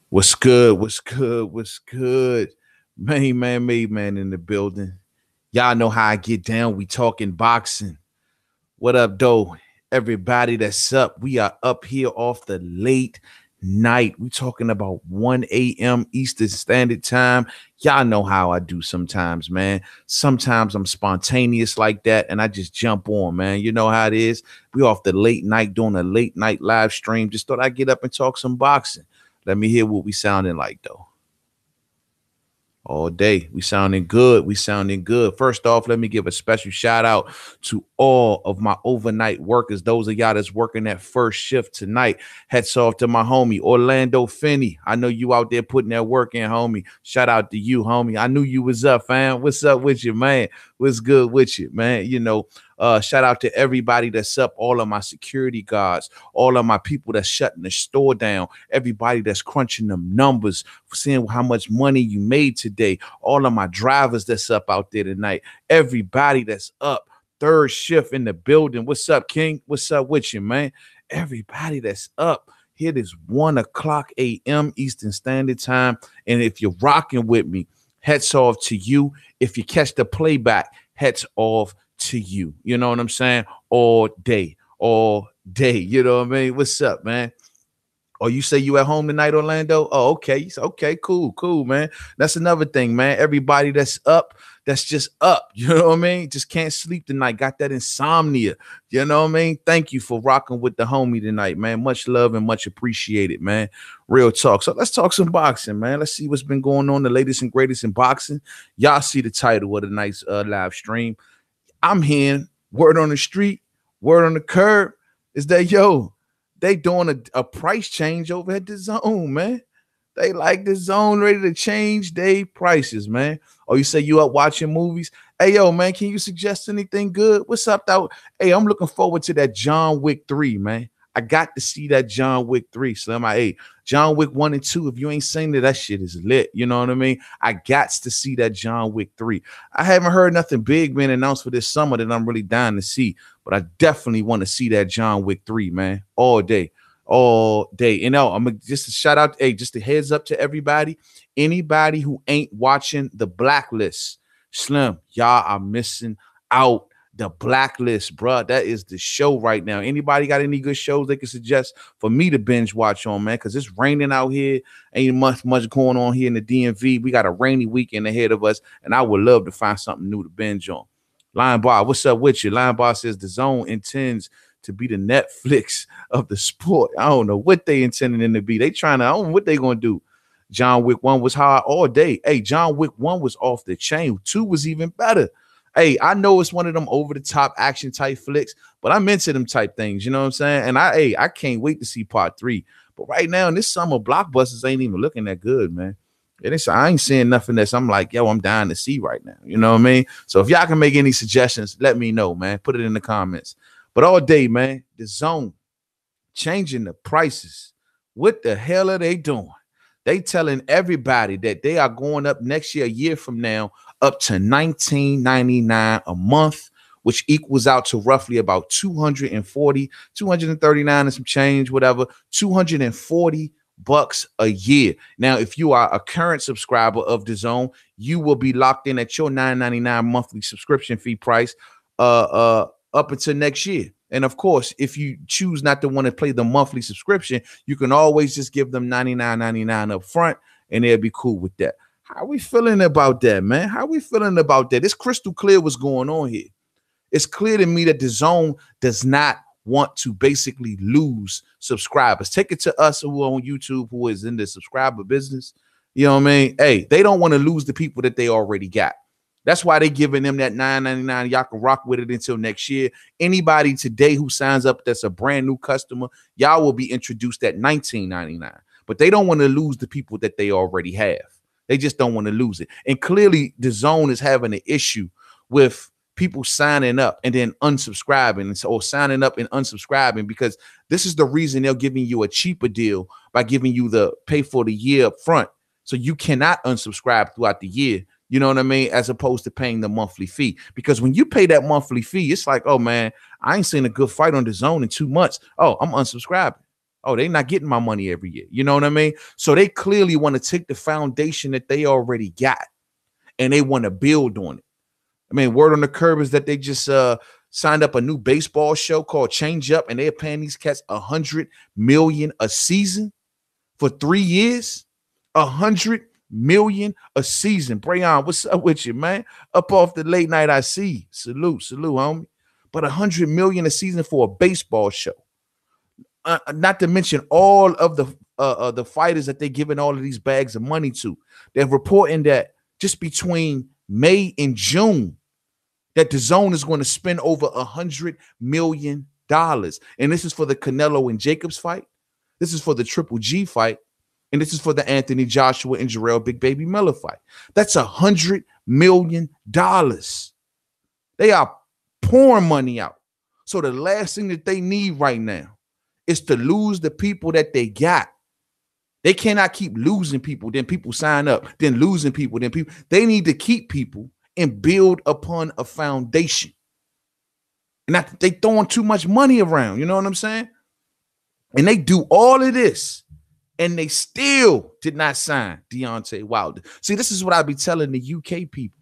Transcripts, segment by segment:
What's good? What's good? What's good? Made man in the building. Y'all know how I get down. We talking boxing. What up, though? Everybody that's up. We are up here off the late night. We talking about 1 a.m. Eastern Standard Time. Y'all know how I do sometimes, man. Sometimes I'm spontaneous like that and I just jump on, man. You know how it is. We off the late night doing a late night live stream. Just thought I'd get up and talk some boxing. Let me hear what we sounding like, though. All day. We sounding good. We sounding good. First off, let me give a special shout out to all of my overnight workers. Those of y'all that's working that first shift tonight. Hats off to my homie, Orlando Finney. I know you out there putting that work in, homie. Shout out to you, homie. I knew you was up, fam. What's up with you, man? What's good with you, man? Shout out to everybody that's up, all of my security guards, all of my people that's shutting the store down, everybody that's crunching them numbers, seeing how much money you made today, all of my drivers that's up out there tonight, everybody that's up, third shift in the building. What's up, King? What's up with you, man? Everybody that's up. It is 1 o'clock a.m. Eastern Standard Time. And if you're rocking with me, hats off to you. If you catch the playback, hats off to you. You know what I'm saying? All day. You know what I mean? What's up, man? Oh, you say you at home tonight, Orlando? Oh, okay. Okay, cool, man. That's another thing, man. Everybody that's up, that's just up. You know what I mean? Just can't sleep tonight. Got that insomnia. You know what I mean? Thank you for rocking with the homie tonight, man. Much love and much appreciated, man. Real talk. So let's talk some boxing, man. Let's see what's been going on, the latest and greatest in boxing. Y'all see the title of the night's live stream. I'm hearing word on the street, word on the curb is that, they doing a price change over at DAZN, man. They like DAZN ready to change their prices, man. Or you say you up watching movies. Hey, man, can you suggest anything good? What's up, though? Hey, I'm looking forward to that John Wick 3, man. I got to see that John Wick 3, Slim. John Wick 1 and 2, if you ain't seen it, that shit is lit. You know what I mean? I got to see that John Wick 3. I haven't heard nothing big being announced for this summer that I'm really dying to see, but I definitely want to see that John Wick 3, man, all day. I'm gonna just a shout out, just a heads up to everybody. Anybody who ain't watching The Blacklist, Slim, y'all are missing out. The Blacklist, bro. That is the show right now. Anybody got any good shows they can suggest for me to binge watch on, man? Because it's raining out here. Ain't much going on here in the DMV. We got a rainy weekend ahead of us, and I would love to find something new to binge on. Lion Bar, what's up with you? Lion Bar says DAZN intends to be the Netflix of the sport. I don't know what they intending to be. I don't know what they gonna do. John Wick 1 was hard all day. Hey, John Wick 1 was off the chain. 2 was even better. Hey, I know it's one of them over the top action type flicks, but I'm into them type things. You know what I'm saying? And I can't wait to see part 3. But right now in this summer, blockbusters ain't even looking that good, man. I ain't seeing nothing that's I'm like, I'm dying to see right now. You know what I mean? So if y'all can make any suggestions, let me know, man. Put it in the comments. But all day, man, DAZN changing the prices. What the hell are they doing? They telling everybody that they are going up next year, a year from now, up to $19.99 a month, which equals out to roughly about 239 and some change, whatever, 240 bucks a year. Now, if you are a current subscriber of DAZN, you will be locked in at your $9.99 monthly subscription fee price up until next year. And of course, if you choose not to want to pay the monthly subscription, you can always just give them $99.99 up front, and they'll be cool with that. How we feeling about that, man? How we feeling about that? It's crystal clear what's going on here. It's clear to me that DAZN does not want to basically lose subscribers. Take it to us who are on YouTube, who is in the subscriber business. You know what I mean? Hey, they don't want to lose the people that they already got. That's why they're giving them that $9.99. Y'all can rock with it until next year. Anybody today who signs up that's a brand new customer, y'all will be introduced at $19.99. But they don't want to lose the people that they already have. They just don't want to lose it. And clearly, DAZN is having an issue with people signing up and then unsubscribing, or signing up and unsubscribing, because this is the reason they're giving you a cheaper deal by giving you the pay for the year up front. So you cannot unsubscribe throughout the year. You know what I mean? As opposed to paying the monthly fee. Because when you pay that monthly fee, it's like, oh, man, I ain't seen a good fight on DAZN in 2 months. Oh, I'm unsubscribing. Oh, they're not getting my money every year. You know what I mean? So they clearly want to take the foundation that they already got and they want to build on it. I mean, word on the curb is that they just signed up a new baseball show called Change Up, and they're paying these cats $100 million a season for 3 years. $100 million a season. Brayon, what's up with you, man? Up off the late night, I see. Salute, homie. But $100 million a season for a baseball show. Not to mention all of the fighters that they're giving all of these bags of money to. They're reporting that just between May and June, that DAZN is going to spend over $100 million. And this is for the Canelo and Jacobs fight. This is for the Triple G fight. And this is for the Anthony Joshua and Jarrell Big Baby Miller fight. That's $100 million. They are pouring money out. So the last thing that they need right now is to lose the people that they got. They cannot keep losing people, then people sign up, then losing people, then people. They need to keep people and build upon a foundation. And they throwing too much money around, you know what I'm saying? And they do all of this, and they still did not sign Deontay Wilder. See, this is what I be telling the UK people.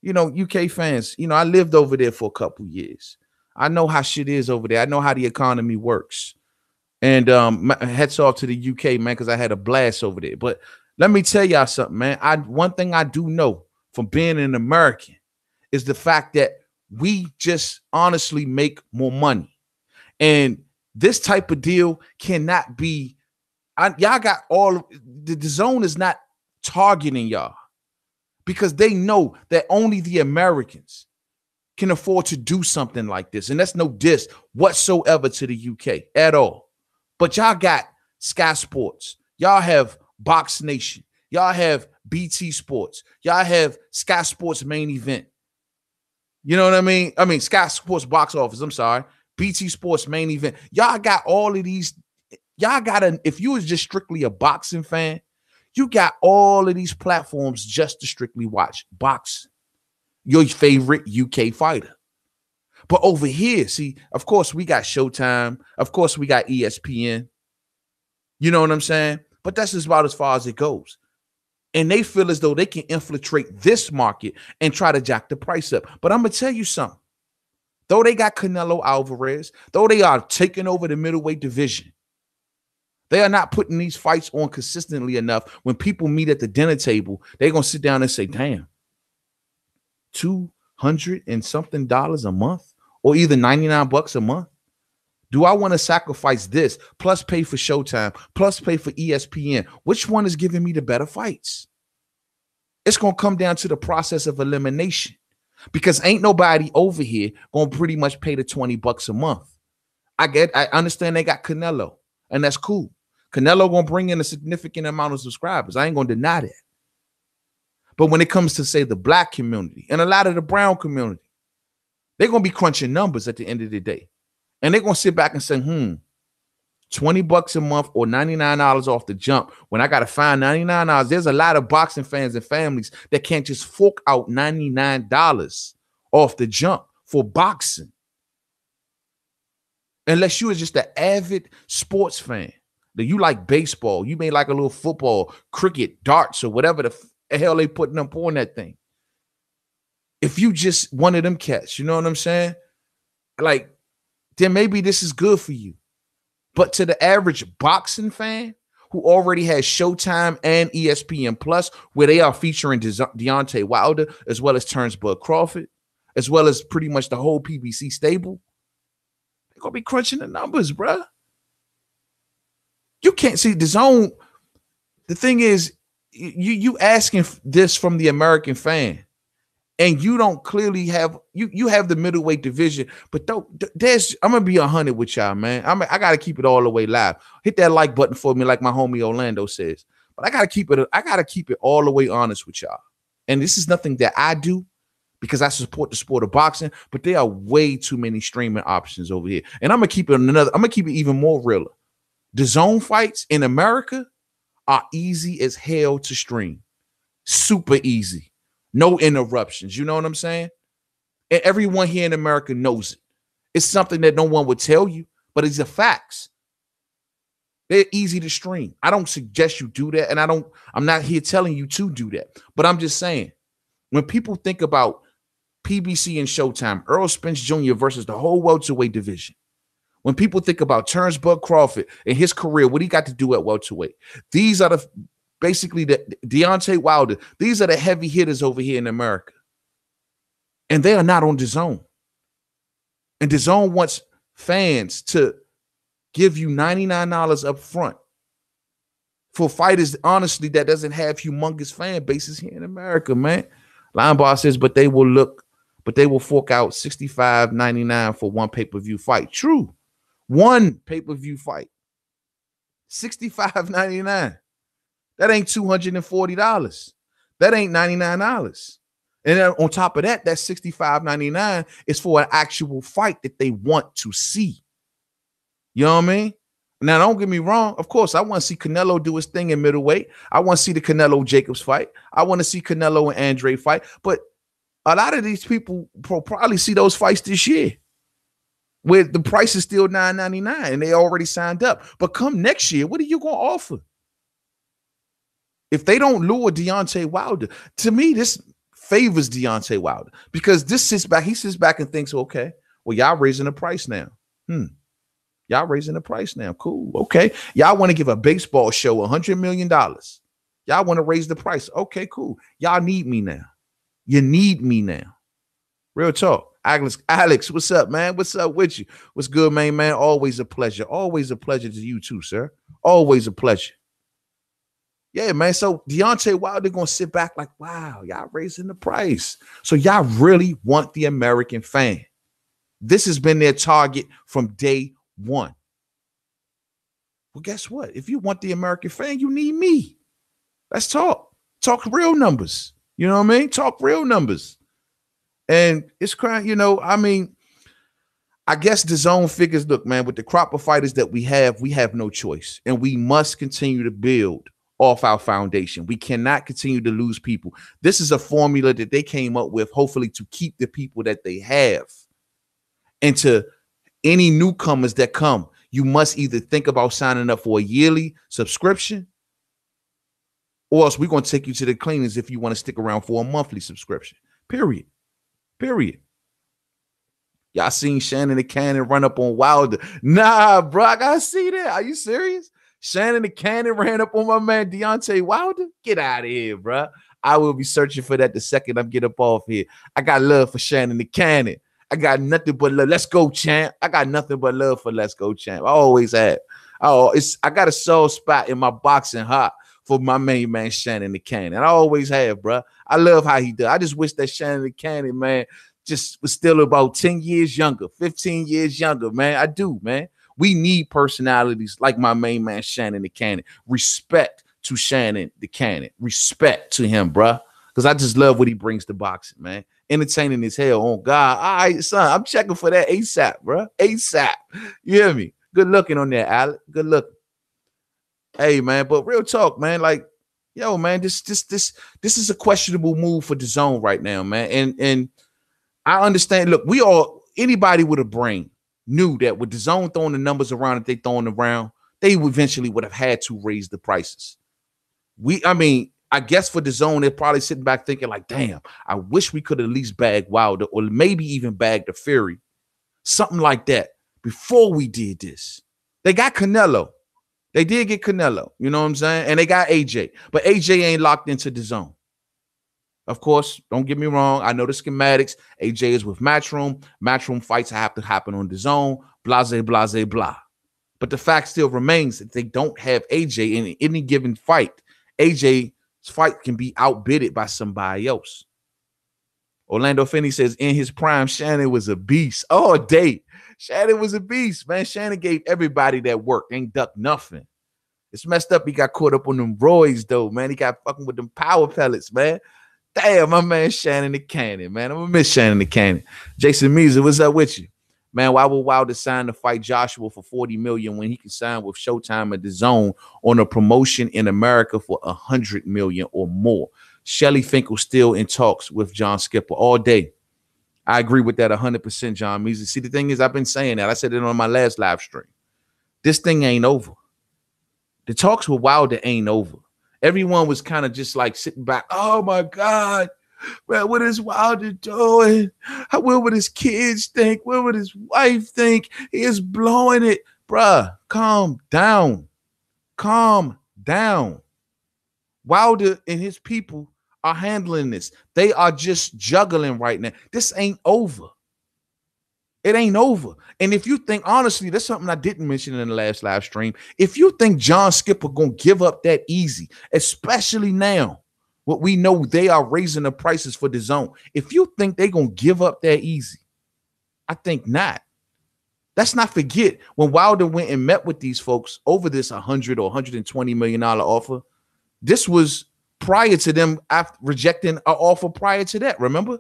You know, UK fans, you know, I lived over there for a couple years. I know how shit is over there. I know how the economy works. And hats off to the UK, man, because I had a blast over there. But let me tell y'all something, man. One thing I do know from being an American is the fact that we just honestly make more money. And this type of deal cannot be, y'all got all, the DAZN is not targeting y'all because they know that only the Americans can afford to do something like this. And that's no diss whatsoever to the UK at all. But y'all got Sky Sports. Y'all have Box Nation. Y'all have BT Sports. Y'all have Sky Sports Main Event. You know what I mean? I mean, Sky Sports Box Office. I'm sorry. BT Sports Main Event. Y'all got all of these. Y'all got if you was just strictly a boxing fan, you got all of these platforms just to strictly watch boxing. Your favorite UK fighter. But over here, see, of course, we got Showtime. Of course, we got ESPN. You know what I'm saying? But that's just about as far as it goes. And they feel as though they can infiltrate this market and try to jack the price up. But I'm going to tell you something. Though they got Canelo Alvarez, though they are taking over the middleweight division, they are not putting these fights on consistently enough. When people meet at the dinner table, they're going to sit down and say, damn, $200 and something a month, or either $99 a month. Do I want to sacrifice this, plus pay for Showtime, plus pay for ESPN? Which one is giving me the better fights? It's going to come down to the process of elimination, because ain't nobody over here going to pretty much pay the $20 a month. I understand they got Canelo, and that's cool. Canelo going to bring in a significant amount of subscribers. I ain't going to deny that. But when it comes to, say, the black community and a lot of the brown community, they're going to be crunching numbers at the end of the day. And they're going to sit back and say, $20 a month or $99 off the jump. When I got to find $99, there's a lot of boxing fans and families that can't just fork out $99 off the jump for boxing. Unless you are just an avid sports fan. That you like baseball, you may like a little football, cricket, darts, or whatever the hell they putting up on that thing. If you just one of them cats, you know what I'm saying? Like, then maybe this is good for you. But to the average boxing fan who already has Showtime and ESPN Plus, where they are featuring Deontay Wilder, as well as Terrence Bud Crawford, as well as pretty much the whole PBC stable, they're going to be crunching the numbers, bruh. You can't see DAZN. The thing is, you asking this from the American fan, and you don't clearly have you have the middleweight division, but there's I'm gonna be 100 with y'all, man. I gotta keep it all the way live. Hit that like button for me, like my homie Orlando says. But I gotta keep it all the way honest with y'all. And this is nothing that I do because I support the sport of boxing, but there are way too many streaming options over here. And I'm gonna keep it even more realer. DAZN fights in America are easy as hell to stream. Super easy. No interruptions. You know what I'm saying? And everyone here in America knows it. It's something that no one would tell you, but it's the facts. They're easy to stream. I don't suggest you do that, and I'm not here telling you to do that. But I'm just saying, when people think about PBC and Showtime, Earl Spence Jr. versus the whole welterweight division, when people think about Terrence Bud Crawford and his career, what he got to do at welterweight, these are basically the Deontay Wilder. These are the heavy hitters over here in America, and they are not on DAZN. And DAZN wants fans to give you $99 up front for fighters, honestly, that doesn't have humongous fan bases here in America, man. Linebar says, but they will fork out $65.99 for one pay-per-view fight. True. One pay-per-view fight. $65.99. That ain't $240. That ain't $99. And then on top of that, that $65.99 is for an actual fight that they want to see. You know what I mean? Now, don't get me wrong. Of course, I want to see Canelo do his thing in middleweight. I want to see the Canelo Jacobs fight. I want to see Canelo and Andre fight. But a lot of these people probably see those fights this year, where the price is still $9.99 and they already signed up. But come next year, what are you going to offer? If they don't lure Deontay Wilder, to me, this favors Deontay Wilder, because he sits back and thinks, okay, well, y'all raising the price now. Y'all raising the price now. Cool. Okay. Y'all want to give a baseball show $100 million. Y'all want to raise the price. Okay, cool. Y'all need me now. You need me now. Real talk. Alex, what's up, man? What's up with you? What's good, man? Always a pleasure. Always a pleasure to you too, sir. Always a pleasure. Yeah, man. So Deontay Wilder going to sit back like, wow, y'all raising the price. So y'all really want the American fan. This has been their target from day one. Well, guess what? If you want the American fan, you need me. Let's talk. Talk real numbers. You know what I mean? Talk real numbers. And it's crying, you know, I mean, I guess the DAZN figures, look, man, with the crop of fighters that we have no choice. And we must continue to build off our foundation. We cannot continue to lose people. This is a formula that they came up with, hopefully, to keep the people that they have. And to any newcomers that come, you must either think about signing up for a yearly subscription, or else we're going to take you to the cleaners if you want to stick around for a monthly subscription. Period. Y'all seen Shannon the Cannon run up on Wilder? Nah, bro, I gotta see that. Are you serious? Shannon the Cannon ran up on my man Deontay Wilder? Get out of here, bro. I will be searching for that the second I get up off here. I got love for Shannon the Cannon. I got nothing but love. Let's go, champ. I got nothing but love for Let's Go, champ. I always have. I got a soft spot in my boxing heart for my main man, Shannon the Cannon. I always have, bro. I love how he does. I just wish that Shannon the Cannon, man, just was still about 10 years younger, 15 years younger, man. I do, man. We need personalities like my main man, Shannon the Cannon. Respect to Shannon the Cannon. Respect to him, bro. Because I just love what he brings to boxing, man. Entertaining as hell. Oh, God. All right, son, I'm checking for that ASAP, bro. ASAP. You hear me? Good looking on there, Alec. Good looking. Hey, man, but real talk, man. Like, yo, man, this is a questionable move for DAZN right now, man. And I understand. Look, anybody with a brain knew that with DAZN throwing the numbers around that they throwing around, they eventually would have had to raise the prices. I guess for DAZN, they're probably sitting back thinking like, damn, I wish we could at least bag Wilder or maybe even bag the Fury. Something like that before we did this. They got Canelo. They did get Canelo. You know what I'm saying? And they got AJ. But AJ ain't locked into DAZN. Of course, don't get me wrong. I know the schematics. AJ is with Matchroom. Matchroom fights have to happen on DAZN. Blase, blase, blah. But the fact still remains that they don't have AJ in any given fight. AJ's fight can be outbidded by somebody else. Orlando Finney says, in his prime, Shannon was a beast. All day. Shannon was a beast, man. Shannon gave everybody that work. Ain't duck nothing. It's messed up. He got caught up on them roids, though, man. He got fucking with them power pellets, man. Damn, my man Shannon the Cannon, man. I'm gonna miss Shannon the Cannon. Jason Measer, what's up with you? Man, why would Wilder sign to fight Joshua for $40 million when he can sign with Showtime at DAZN on a promotion in America for $100 million or more? Shelly Finkel still in talks with John Skipper all day. I agree with that 100%, John Measer. See, the thing is, I've been saying that. I said it on my last live stream. This thing ain't over. The talks with Wilder ain't over. Everyone was kind of just like sitting back. Oh my God, man, what is Wilder doing? What would his kids think? What would his wife think? He is blowing it. Bruh, calm down. Calm down. Wilder and his people are handling this. They are just juggling right now. This ain't over. It ain't over. And if you think, honestly, that's something I didn't mention in the last live stream. If you think John Skipper gonna give up that easy, especially now, what we know they are raising the prices for DAZN. If you think they're gonna give up that easy, I think not. Let's not forget when Wilder went and met with these folks over this $100 or $120 million offer. This was prior to them rejecting an offer prior to that. Remember,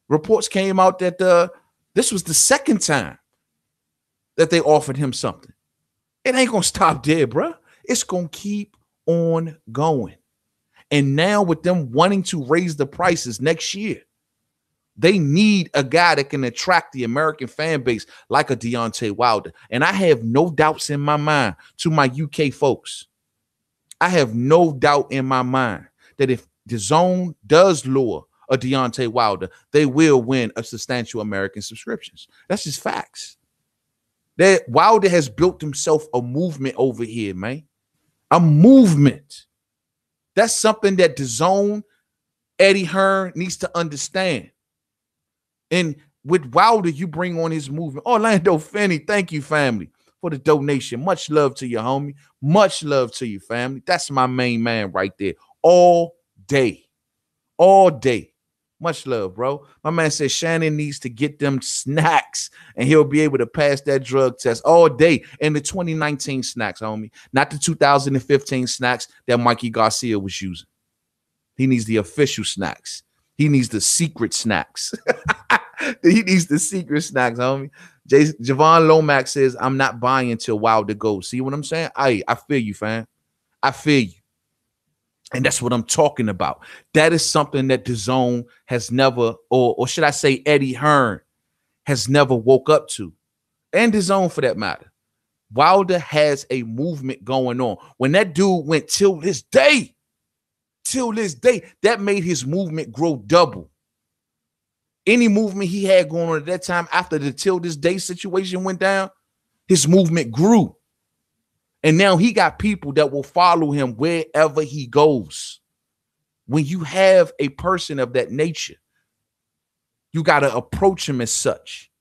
reports came out that this was the second time that they offered him something. It ain't gonna stop there, bro. It's gonna keep on going. And now with them wanting to raise the prices next year, they need a guy that can attract the American fan base like a Deontay Wilder. And I have no doubts in my mind, to my UK folks, I have no doubt in my mind that if DAZN does lure a Deontay Wilder, they will win a substantial American subscriptions. That's just facts. That Wilder has built himself a movement over here, man. A movement. That's something that DAZN, Eddie Hearn needs to understand. And with Wilder, you bring on his movement. Orlando Finney, thank you, family, for the donation. Much love to you, homie. Much love to you, family. That's my main man right there. All day. All day. Much love, bro. My man says Shannon needs to get them snacks and he'll be able to pass that drug test all day. And the 2019 snacks, homie. Not the 2015 snacks that Mikey Garcia was using. He needs the official snacks. He needs the secret snacks. He needs the secret snacks, homie. Javon Lomax says, I'm not buying until Wilder goes. See what I'm saying? I feel you, fam. I feel you. And that's what I'm talking about. That is something that DAZN has never, or should I say Eddie Hearn has never woke up to. And DAZN for that matter. Wilder has a movement going on. When that dude went till this day, that made his movement grow double. Any movement he had going on at that time after the till this day situation went down, his movement grew. And now he got people that will follow him wherever he goes. When you have a person of that nature, you got to approach him as such.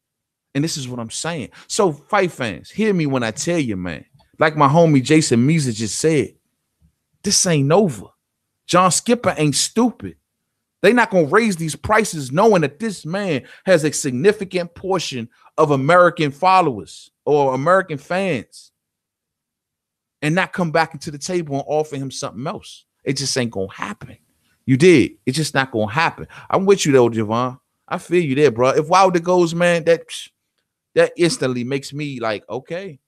And this is what I'm saying. So fight fans, hear me when I tell you, man, like my homie Jason Meza just said, this ain't over. John Skipper ain't stupid. They're not going to raise these prices knowing that this man has a significant portion of American followers or American fans and not come back into the table and offer him something else. It just ain't going to happen. You did. It's just not going to happen. I'm with you though, Javon. I feel you there, bro. If Wilder goes, man, that instantly makes me like, okay,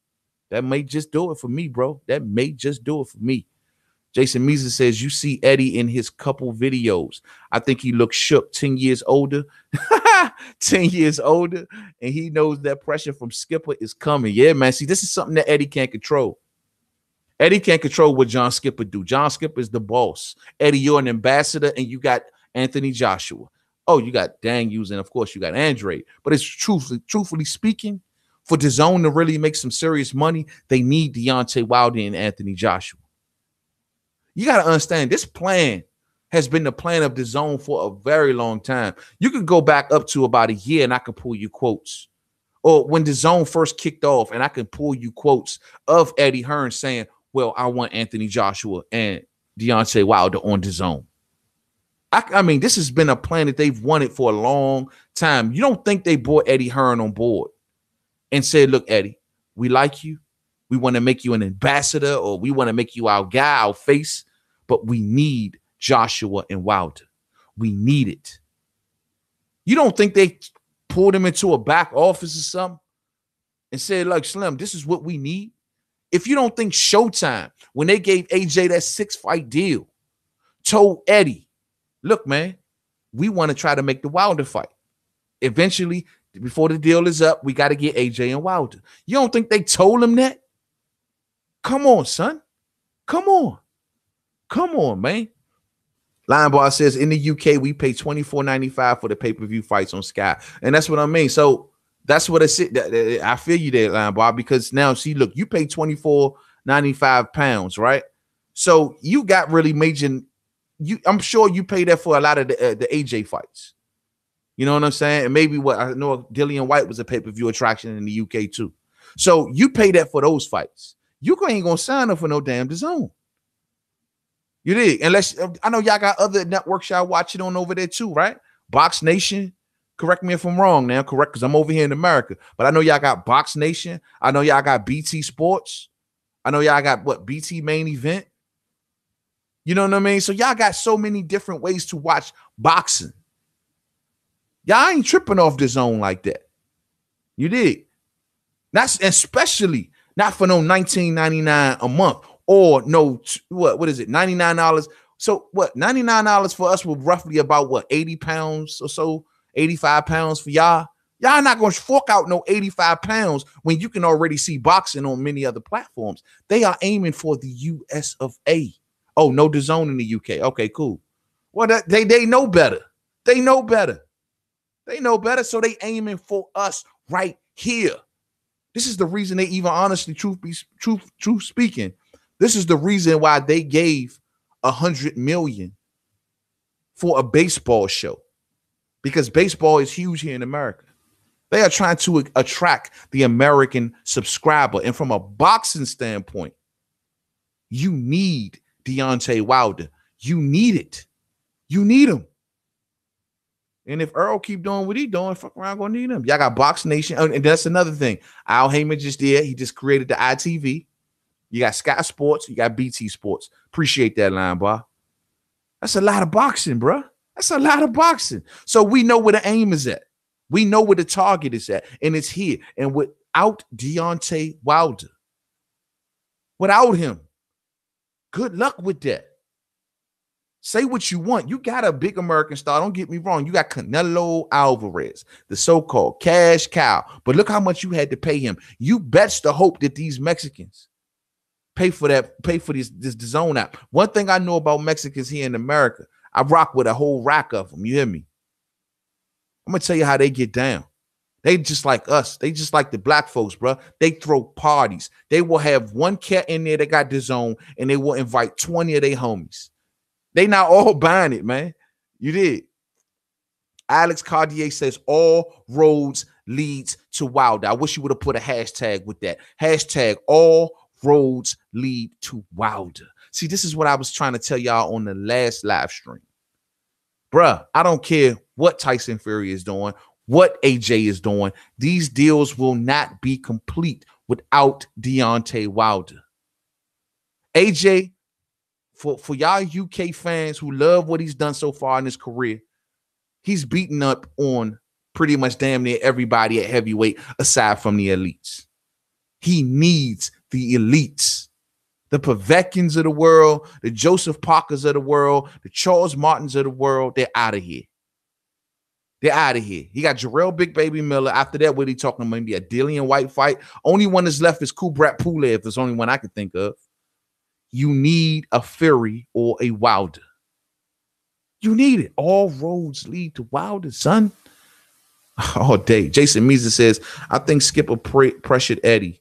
that may just do it for me, bro. That may just do it for me. Jason Meza says, you see Eddie in his couple videos. I think he looks shook, 10 years older. 10 years older. And he knows that pressure from Skipper is coming. Yeah, man. See, this is something that Eddie can't control. Eddie can't control what John Skipper do. John Skipper is the boss. Eddie, you're an ambassador, and you got Anthony Joshua. Oh, you got Daniels, and of course you got Andre. But it's truthfully speaking, for DAZN to really make some serious money, they need Deontay Wilder and Anthony Joshua. You got to understand, this plan has been the plan of DAZN for a very long time. You could go back up to about a year, and I can pull you quotes. Or when DAZN first kicked off, and I can pull you quotes of Eddie Hearn saying, well, I want Anthony Joshua and Deontay Wilder on DAZN. I mean, this has been a plan that they've wanted for a long time. You don't think they brought Eddie Hearn on board and said, look, Eddie, we like you. We want to make you an ambassador, or we want to make you our guy, our face, but we need Joshua and Wilder. We need it. You don't think they pulled him into a back office or something and said, like, Slim, this is what we need? If you don't think Showtime, when they gave AJ that 6-fight deal, told Eddie, look, man, we want to try to make the Wilder fight. Eventually, before the deal is up, we got to get AJ and Wilder. You don't think they told him that? Come on, son. Come on. Come on, man. Lion Bar says in the UK, we pay $24.95 for the pay-per-view fights on Sky. And that's what I mean. So that's what I said. I feel you there, Lion Bar, because now, see, look, you pay £24.95, right? So you got really major. I'm sure you pay that for a lot of the AJ fights. You know what I'm saying? And maybe what I know, Dillian White was a pay-per-view attraction in the UK too. So you pay that for those fights. You ain't gonna sign up for no damn DAZN. You did, unless I know y'all got other networks y'all watching on over there too, right? Box Nation. Correct me if I'm wrong now, correct? Because I'm over here in America. But I know y'all got Box Nation. I know y'all got BT Sports. I know y'all got what, BT Main Event. You know what I mean? So y'all got so many different ways to watch boxing. Y'all ain't tripping off the zone like that. You did. That's especially not for no $19.99 a month. Or no, what is it? $99. So what? $99 for us was roughly about what, 80 pounds or so, 85 pounds for y'all. Y'all not gonna fork out no 85 pounds when you can already see boxing on many other platforms. They are aiming for the US of A. Oh, no DAZN in the UK. Okay, cool. Well, they know better. They know better. They know better. So they aiming for us right here. This is the reason they even honestly, truth speaking, this is the reason why they gave $100 million for a baseball show, because baseball is huge here in America. They are trying to attract the American subscriber. And from a boxing standpoint, you need Deontay Wilder. You need it. You need him. And if Earl keep doing what he doing, fuck around, gonna need him. Y'all got Box Nation. And that's another thing. Al Heyman just did. He just created the ITV. You got Sky Sports. You got BT Sports. Appreciate that, Lion Bar. That's a lot of boxing, bro. That's a lot of boxing. So we know where the aim is at. We know where the target is at. And it's here. And without Deontay Wilder, without him, good luck with that. Say what you want. You got a big American star. Don't get me wrong. You got Canelo Alvarez, the so-called cash cow. But look how much you had to pay him. You bets the hope that these Mexicans pay for this DAZN app. One thing I know about Mexicans here in America, I rock with a whole rack of them. You hear me? I'm going to tell you how they get down. They just like us. They just like the black folks, bro. They throw parties. They will have one cat in there that got DAZN, and they will invite 20 of their homies. They not all buying it, man. You did. Alex Cartier says all roads leads to Wilder. I wish you would have put a hashtag with that. Hashtag all roads lead to Wilder. See, this is what I was trying to tell y'all on the last live stream. Bruh, I don't care what Tyson Fury is doing, what AJ is doing. These deals will not be complete without Deontay Wilder. AJ, for y'all UK fans who love what he's done so far in his career, he's beaten up on pretty much damn near everybody at heavyweight aside from the elites. He needs the elites. The Povetkin's of the world, the Joseph Parkers of the world, the Charles Martins of the world, they're out of here. They're out of here. He got Jarrell Big Baby Miller. After that, what are he talking about? Maybe a Dillian White fight. Only one that's left is Kubrat Pulev. That's the only one I can think of. You need a Fury or a Wilder. You need it. All roads lead to Wilder, son. All day. Jason Meza says, I think Skipper pressured Eddie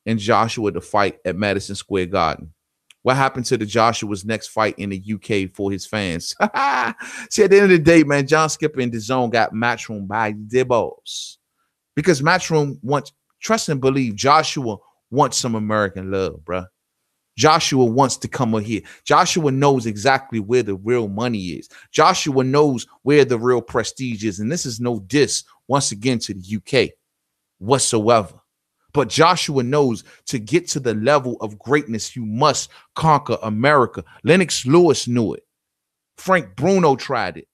and Joshua to fight at Madison Square Garden. What happened to the Joshua's next fight in the UK for his fans? See, at the end of the day, man, John Skipper and DAZN got Matchroom by their balls. Because Matchroom wants, trust and believe, Joshua wants some American love, bruh. Joshua wants to come over here. Joshua knows exactly where the real money is. Joshua knows where the real prestige is. And this is no diss, once again, to the UK whatsoever. But Joshua knows to get to the level of greatness, you must conquer America. Lennox Lewis knew it. Frank Bruno tried it.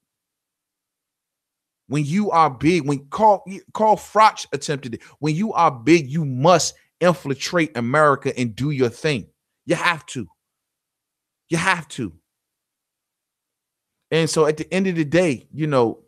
When you are big, when Carl Froch attempted it, when you are big, you must infiltrate America and do your thing. You have to. You have to. And so at the end of the day, you know,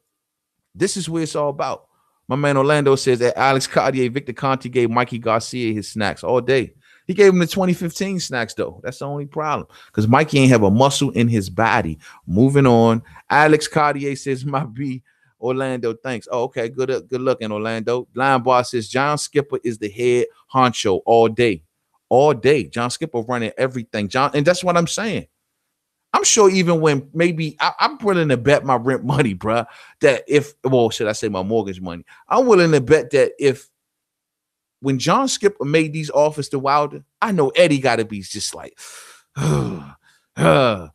this is where it's all about. My man Orlando says that Alex Cartier, Victor Conte gave Mikey Garcia his snacks all day. He gave him the 2015 snacks, though. That's the only problem. Because Mikey ain't have a muscle in his body. Moving on. Alex Cartier says, my B, Orlando, thanks. Oh, okay. Good looking, Orlando. Line Boss says, John Skipper is the head honcho all day. All day. John Skipper running everything. And that's what I'm saying. I'm sure even when maybe I'm willing to bet my rent money, bro, that should I say my mortgage money? I'm willing to bet that when John Skipper made these offers to Wilder, I know Eddie got to be just like, because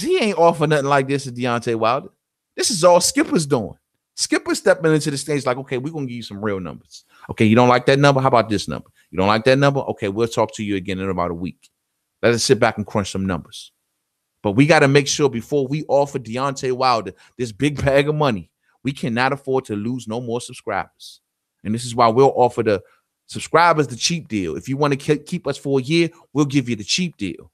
he ain't offer nothing like this to Deontay Wilder. This is all Skipper's doing. Skipper stepping into the stage like, okay, we're going to give you some real numbers. Okay, you don't like that number? How about this number? You don't like that number? Okay, we'll talk to you again in about a week. Let us sit back and crunch some numbers. But we got to make sure before we offer Deontay Wilder this big bag of money, we cannot afford to lose no more subscribers. And this is why we'll offer the subscribers the cheap deal. If you want to keep us for a year, we'll give you the cheap deal.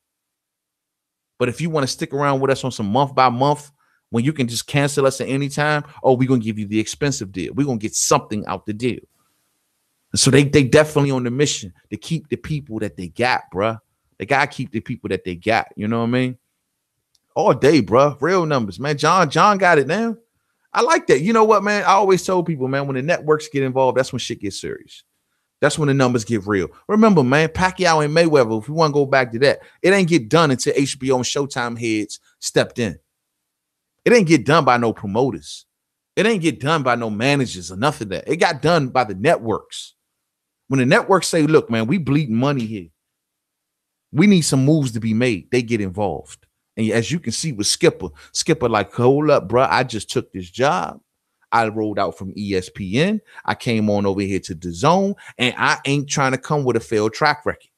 But if you want to stick around with us on some month by month, when you can just cancel us at any time, we're going to give you the expensive deal. We're going to get something out the deal. And so they definitely on the mission to keep the people that they got, bruh. They got to keep the people that they got. You know what I mean? All day, bruh. Real numbers, man. John got it now. I like that. You know what, man? I always told people, man, when the networks get involved, that's when shit gets serious. That's when the numbers get real. Remember, man, Pacquiao and Mayweather, if we want to go back to that, it ain't get done until HBO and Showtime heads stepped in. It ain't get done by no promoters. It ain't get done by no managers or nothing of that. It got done by the networks. When the networks say, look, man, we bleeding money here. We need some moves to be made. They get involved. And as you can see with Skipper like, hold up, bro. I just took this job. I rolled out from ESPN. I came on over here to DAZN, and I ain't trying to come with a failed track record.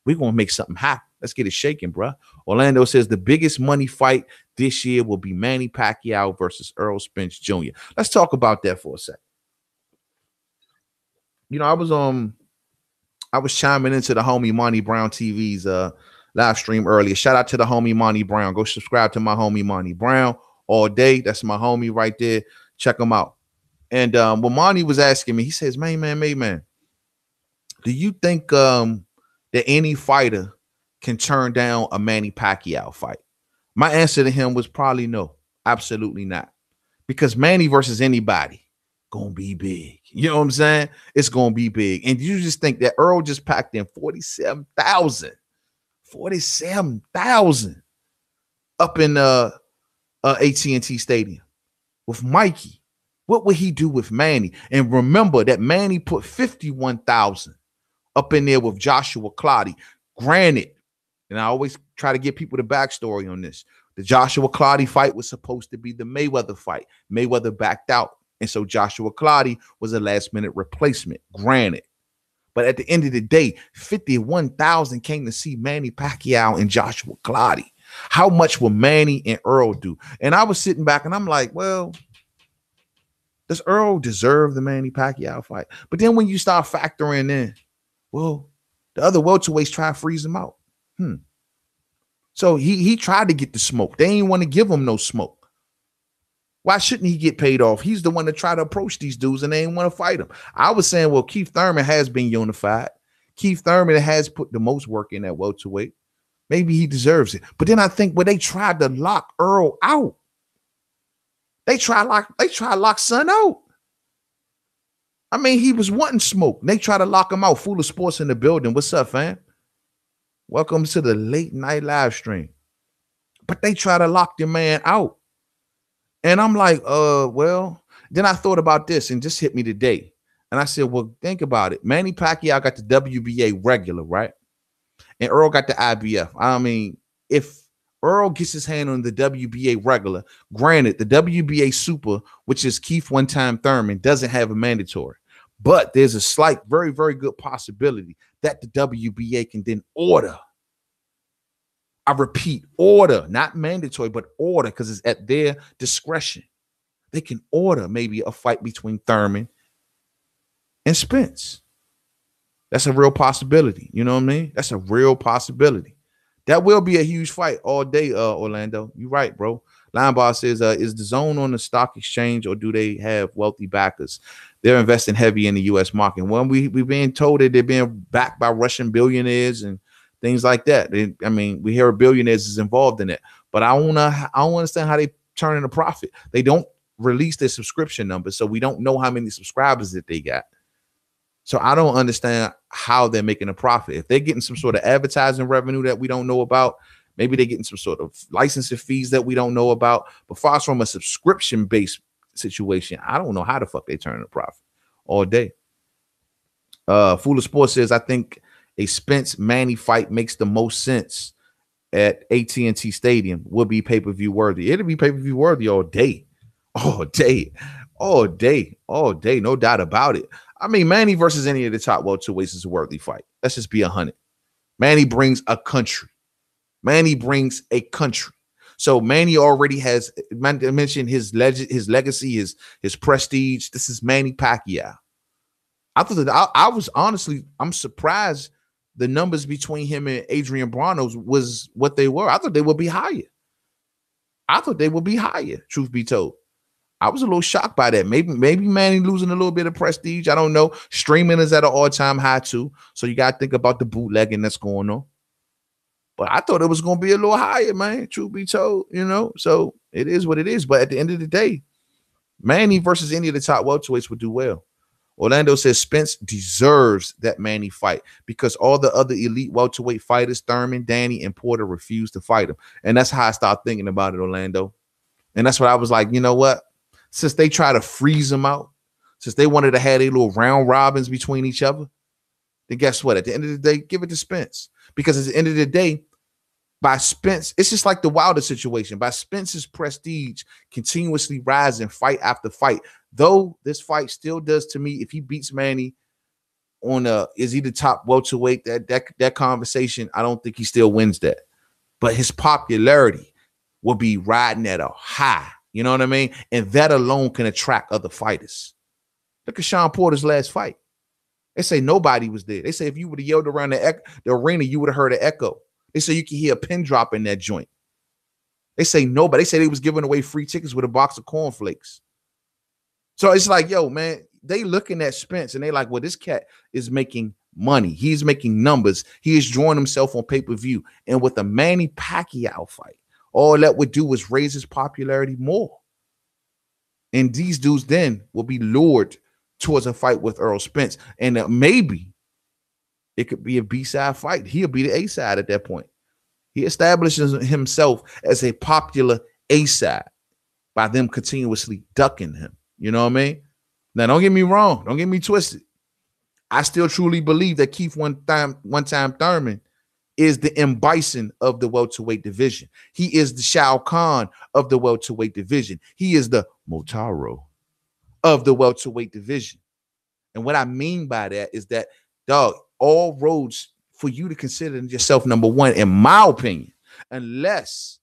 We're going to make something happen. Let's get it shaking, bro. Orlando says the biggest money fight this year will be Manny Pacquiao versus Errol Spence Jr. Let's talk about that for a second. You know, I was chiming into the homie Monty Brown TV's live stream earlier. Shout out to the homie Monty Brown. Go subscribe to my homie Monty Brown all day. That's my homie right there. Check him out. And when Monty was asking me, he says, man, do you think that any fighter can turn down a Manny Pacquiao fight? My answer to him was probably no, absolutely not. Because Manny versus anybody gonna be big. You know what I'm saying? It's gonna be big. And you just think that Earl just packed in 47,000 up in AT&T Stadium with Mikey. What would he do with Manny? And remember that Manny put 51,000 up in there with Joshua Clottey. Granted, and I always try to give people the backstory on this. The Joshua Clottey fight was supposed to be the Mayweather fight. Mayweather backed out. And so Joshua Clottey was a last-minute replacement, granted. But at the end of the day, 51,000 came to see Manny Pacquiao and Joshua Clottey. How much will Manny and Earl do? And I was sitting back and I'm like, well, does Earl deserve the Manny Pacquiao fight? But then when you start factoring in, well, the other welterweights try to freeze him out. So he tried to get the smoke. They didn't want to give him no smoke. Why shouldn't he get paid off? He's the one that tried to approach these dudes and they didn't want to fight him. I was saying, well, Keith Thurman has been unified. Keith Thurman has put the most work in that welterweight. Maybe he deserves it. But then I think, well, they tried to lock Earl out. They tried to lock Son out. I mean, he was wanting smoke. They tried to lock him out. Full of Sports in the building. What's up, fam? Welcome to the late night live stream. But they try to lock the man out. And I'm like, well, then I thought about this and just hit me today. And I said, well, think about it. Manny Pacquiao got the WBA regular, right? And Earl got the IBF. I mean, if Earl gets his hand on the WBA regular, granted, the WBA super, which is Keith one-time Thurman, doesn't have a mandatory. But there's a slight, very, very good possibility that the WBA can then order. I repeat, order, not mandatory, but order, because it's at their discretion. They can order maybe a fight between Thurman and Spence. That's a real possibility. You know what I mean? That's a real possibility. That will be a huge fight all day, Orlando. You're right, bro. Linebar says, is the zone on the stock exchange or do they have wealthy backers? They're investing heavy in the U.S. market. Well, we've been told that they're being backed by Russian billionaires and things like that. I mean, we hear billionaires is involved in it, but I don't understand how they turn in a profit. They don't release their subscription numbers, so we don't know how many subscribers that they got. So I don't understand how they're making a profit. If they're getting some sort of advertising revenue that we don't know about, maybe they're getting some sort of licensing fees that we don't know about. But far from a subscription-based situation, I don't know how the fuck they turn a profit all day. Fool of Sports says, I think a Spence Manny fight makes the most sense at AT&T Stadium. Will be pay-per-view worthy. It'll be pay-per-view worthy all day. All day. All day. All day. No doubt about it. I mean, Manny versus any of the top welterweights is a worthy fight. Let's just be 100. Manny brings a country. Manny brings a country. So Manny already has mentioned his legacy, his prestige. This is Manny Pacquiao. I thought that I was honestly, I'm surprised the numbers between him and Adrian Bronos was what they were. I thought they would be higher. Truth be told. I was a little shocked by that. Maybe Manny losing a little bit of prestige. I don't know. Streaming is at an all-time high too. So you got to think about the bootlegging that's going on. But I thought it was going to be a little higher, man. Truth be told, So it is what it is. But at the end of the day, Manny versus any of the top welterweights would do well. Orlando says Spence deserves that Manny fight because all the other elite welterweight fighters, Thurman, Danny, and Porter, refused to fight him. And that's how I started thinking about it, Orlando. And that's what I was like, you know what? Since they try to freeze them out, since they wanted to have a little round robins between each other, then guess what? At the end of the day, give it to Spence. Because at the end of the day, by Spence, it's just like the Wilder situation. By Spence's prestige continuously rising fight after fight, though this fight still does to me, if he beats Manny on is he the top welterweight, that conversation, I don't think he still wins that. But his popularity will be riding at a high. You know what I mean? And that alone can attract other fighters. Look at Sean Porter's last fight. They say nobody was there. They say if you would have yelled around the arena, you would have heard an echo. They say you can hear a pin drop in that joint. They say nobody. They say they was giving away free tickets with a box of cornflakes. So it's like, yo, man, they looking at Spence and they like, well, this cat is making money. He's making numbers. He is drawing himself on pay-per-view. And with the Manny Pacquiao fight, all that would do is raise his popularity more. And these dudes then will be lured towards a fight with Errol Spence. And maybe it could be a B-side fight. He'll be the A-side at that point. He establishes himself as a popular A-side by them continuously ducking him. You know what I mean? Now, don't get me wrong. Don't get me twisted. I still truly believe that Keith one-time Thurman is the M. Bison of the welterweight division. He is the Shao Kahn of the welterweight division. He is the Motaro of the welterweight division. And what I mean by that is that, dog, all roads for you to consider yourself number one, in my opinion, unless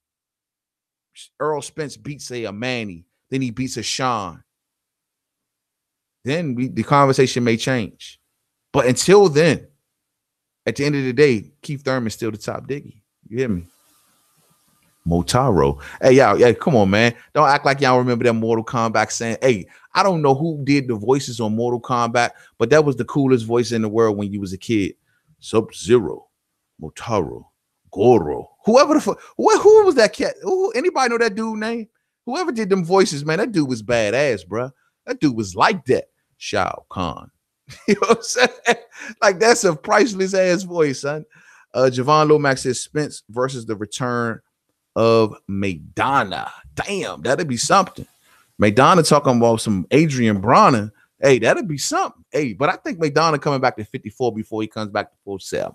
Errol Spence beats, say, a Manny, then he beats a Sean, then the conversation may change. But until then, at the end of the day, Keith Thurman's still the top diggy. You hear me? Motaro. Hey, y'all, yeah, come on, man. Don't act like y'all remember that Mortal Kombat saying, hey, I don't know who did the voices on Mortal Kombat, but that was the coolest voice in the world when you was a kid. Sub-Zero, Motaro, Goro. Whoever the fuck, who was that cat? Anybody know that dude name? Whoever did them voices, man, that dude was badass, bro. That dude was like that. Shao Kahn. You know what I'm saying? Like, that's a priceless ass voice, son. Javon Lomax says Spence versus the return of Maidana. Damn, that'd be something. Maidana talking about some Adrian Bronner. Hey, that'd be something. Hey, but I think Maidana coming back to 54 before he comes back to 47.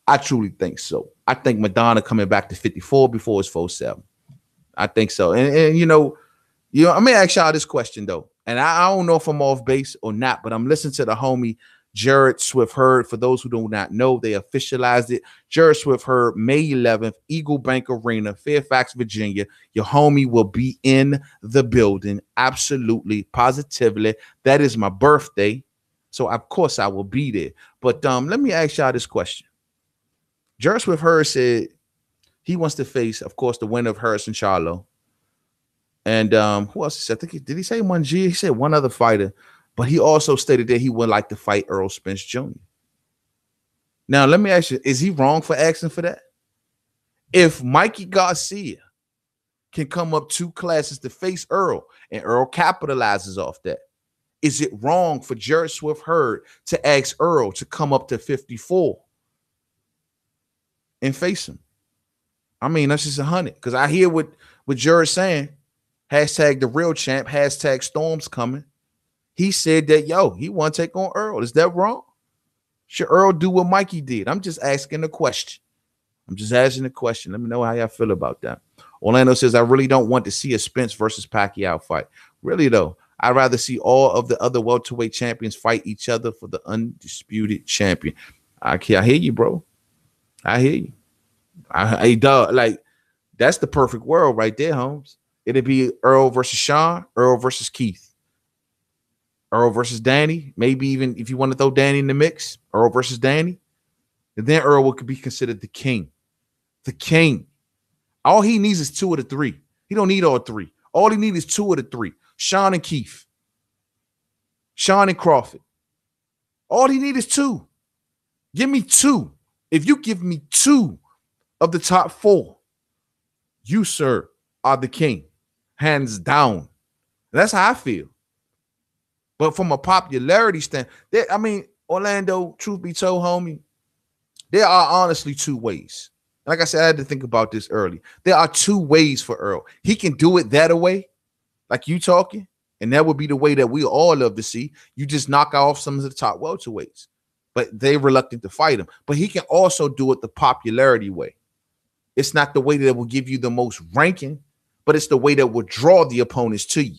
I truly think so. I think Maidana coming back to 54 before it's 47. I think so. And you know, I'm gonna ask y'all this question though. And I don't know if I'm off base or not, but I'm listening to the homie Jared Swift Hurd. For those who do not know, they officialized it. Jared Swift Hurd, May 11th, Eagle Bank Arena, Fairfax, Virginia. Your homie will be in the building. Absolutely, positively. That is my birthday. So, of course, I will be there. But let me ask y'all this question. Jared Swift Hurd said he wants to face, of course, the winner of Harrison Charlo And who else he said? I think did he say Mungia? He said one other fighter, but he also stated that he would like to fight Errol Spence Jr. Now, let me ask you, is he wrong for asking for that? If Mikey Garcia can come up 2 classes to face Earl, and Earl capitalizes off that, is it wrong for Jared Swift Hurd to ask Earl to come up to 54 and face him? I mean, that's just 100. Because I hear what Jared's saying. Hashtag the real champ. Hashtag Storm's coming. He said that, yo, he want to take on Earl. Is that wrong? Should Earl do what Mikey did? I'm just asking the question. Let me know how y'all feel about that. Orlando says, I really don't want to see a Spence versus Pacquiao fight. Really, though, I'd rather see all of the other welterweight champions fight each other for the undisputed champion. I hear you, bro. I hear you. I dog, like, that's the perfect world right there, Holmes. It'd be Earl versus Sean, Earl versus Keith, Earl versus Danny. Maybe even if you want to throw Danny in the mix, Earl versus Danny. And then Earl could be considered the king. The king. All he needs is 2 of the 3. He don't need all 3. All he needs is 2 of the 3. Sean and Keith. Sean and Crawford. All he needs is 2. Give me 2. If you give me 2 of the top 4, you, sir, are the king. Hands down. That's how I feel. But from a popularity standpoint, I mean, Orlando, truth be told, homie, there are honestly 2 ways. Like I said, I had to think about this early. There are 2 ways for Earl. He can do it that way, like you talking, and that would be the way that we all love to see. You just knock off some of the top welterweights, but they're reluctant to fight him. But he can also do it the popularity way. It's not the way that will give you the most ranking, but it's the way that will draw the opponents to you.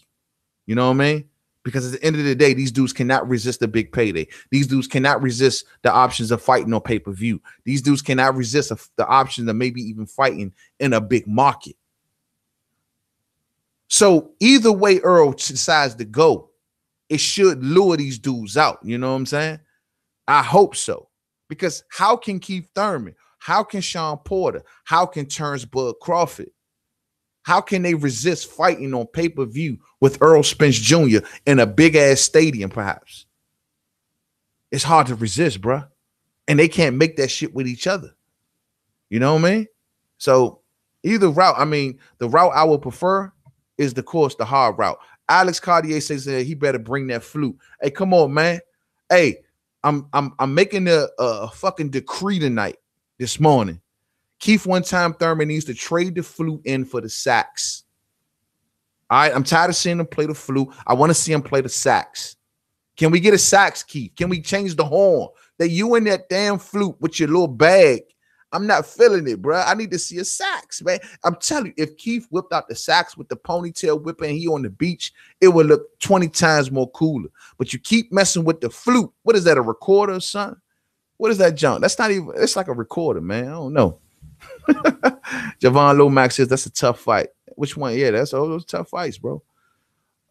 You know what I mean? Because at the end of the day, these dudes cannot resist a big payday. These dudes cannot resist the options of fighting on pay-per-view. These dudes cannot resist the option of maybe even fighting in a big market. So either way Earl decides to go, it should lure these dudes out. You know what I'm saying? I hope so. Because how can Keith Thurman, how can Sean Porter, how can Terrence Bud Crawford, how can they resist fighting on pay-per-view with Earl Spence Jr. in a big-ass stadium, perhaps? It's hard to resist, bruh. And they can't make that shit with each other. You know what I mean? So either route, I mean, the route I would prefer is, the course, the hard route. Alex Cartier says that he better bring that flute. Hey, come on, man. Hey, I'm making a fucking decree tonight, this morning. Keith One Time Thurman needs to trade the flute in for the sax. All right, I'm tired of seeing him play the flute. I want to see him play the sax. Can we get a sax, Keith? Can we change the horn? That you in that damn flute with your little bag. I'm not feeling it, bro. I need to see a sax, man. I'm telling you, if Keith whipped out the sax with the ponytail whipping, he on the beach, it would look 20 times more cooler. But you keep messing with the flute. What is that, a recorder or something? What is that junk? That's not even, it's like a recorder, man. I don't know. Javon Lomax says that's a tough fight. Which one? Yeah, that's all those tough fights, bro.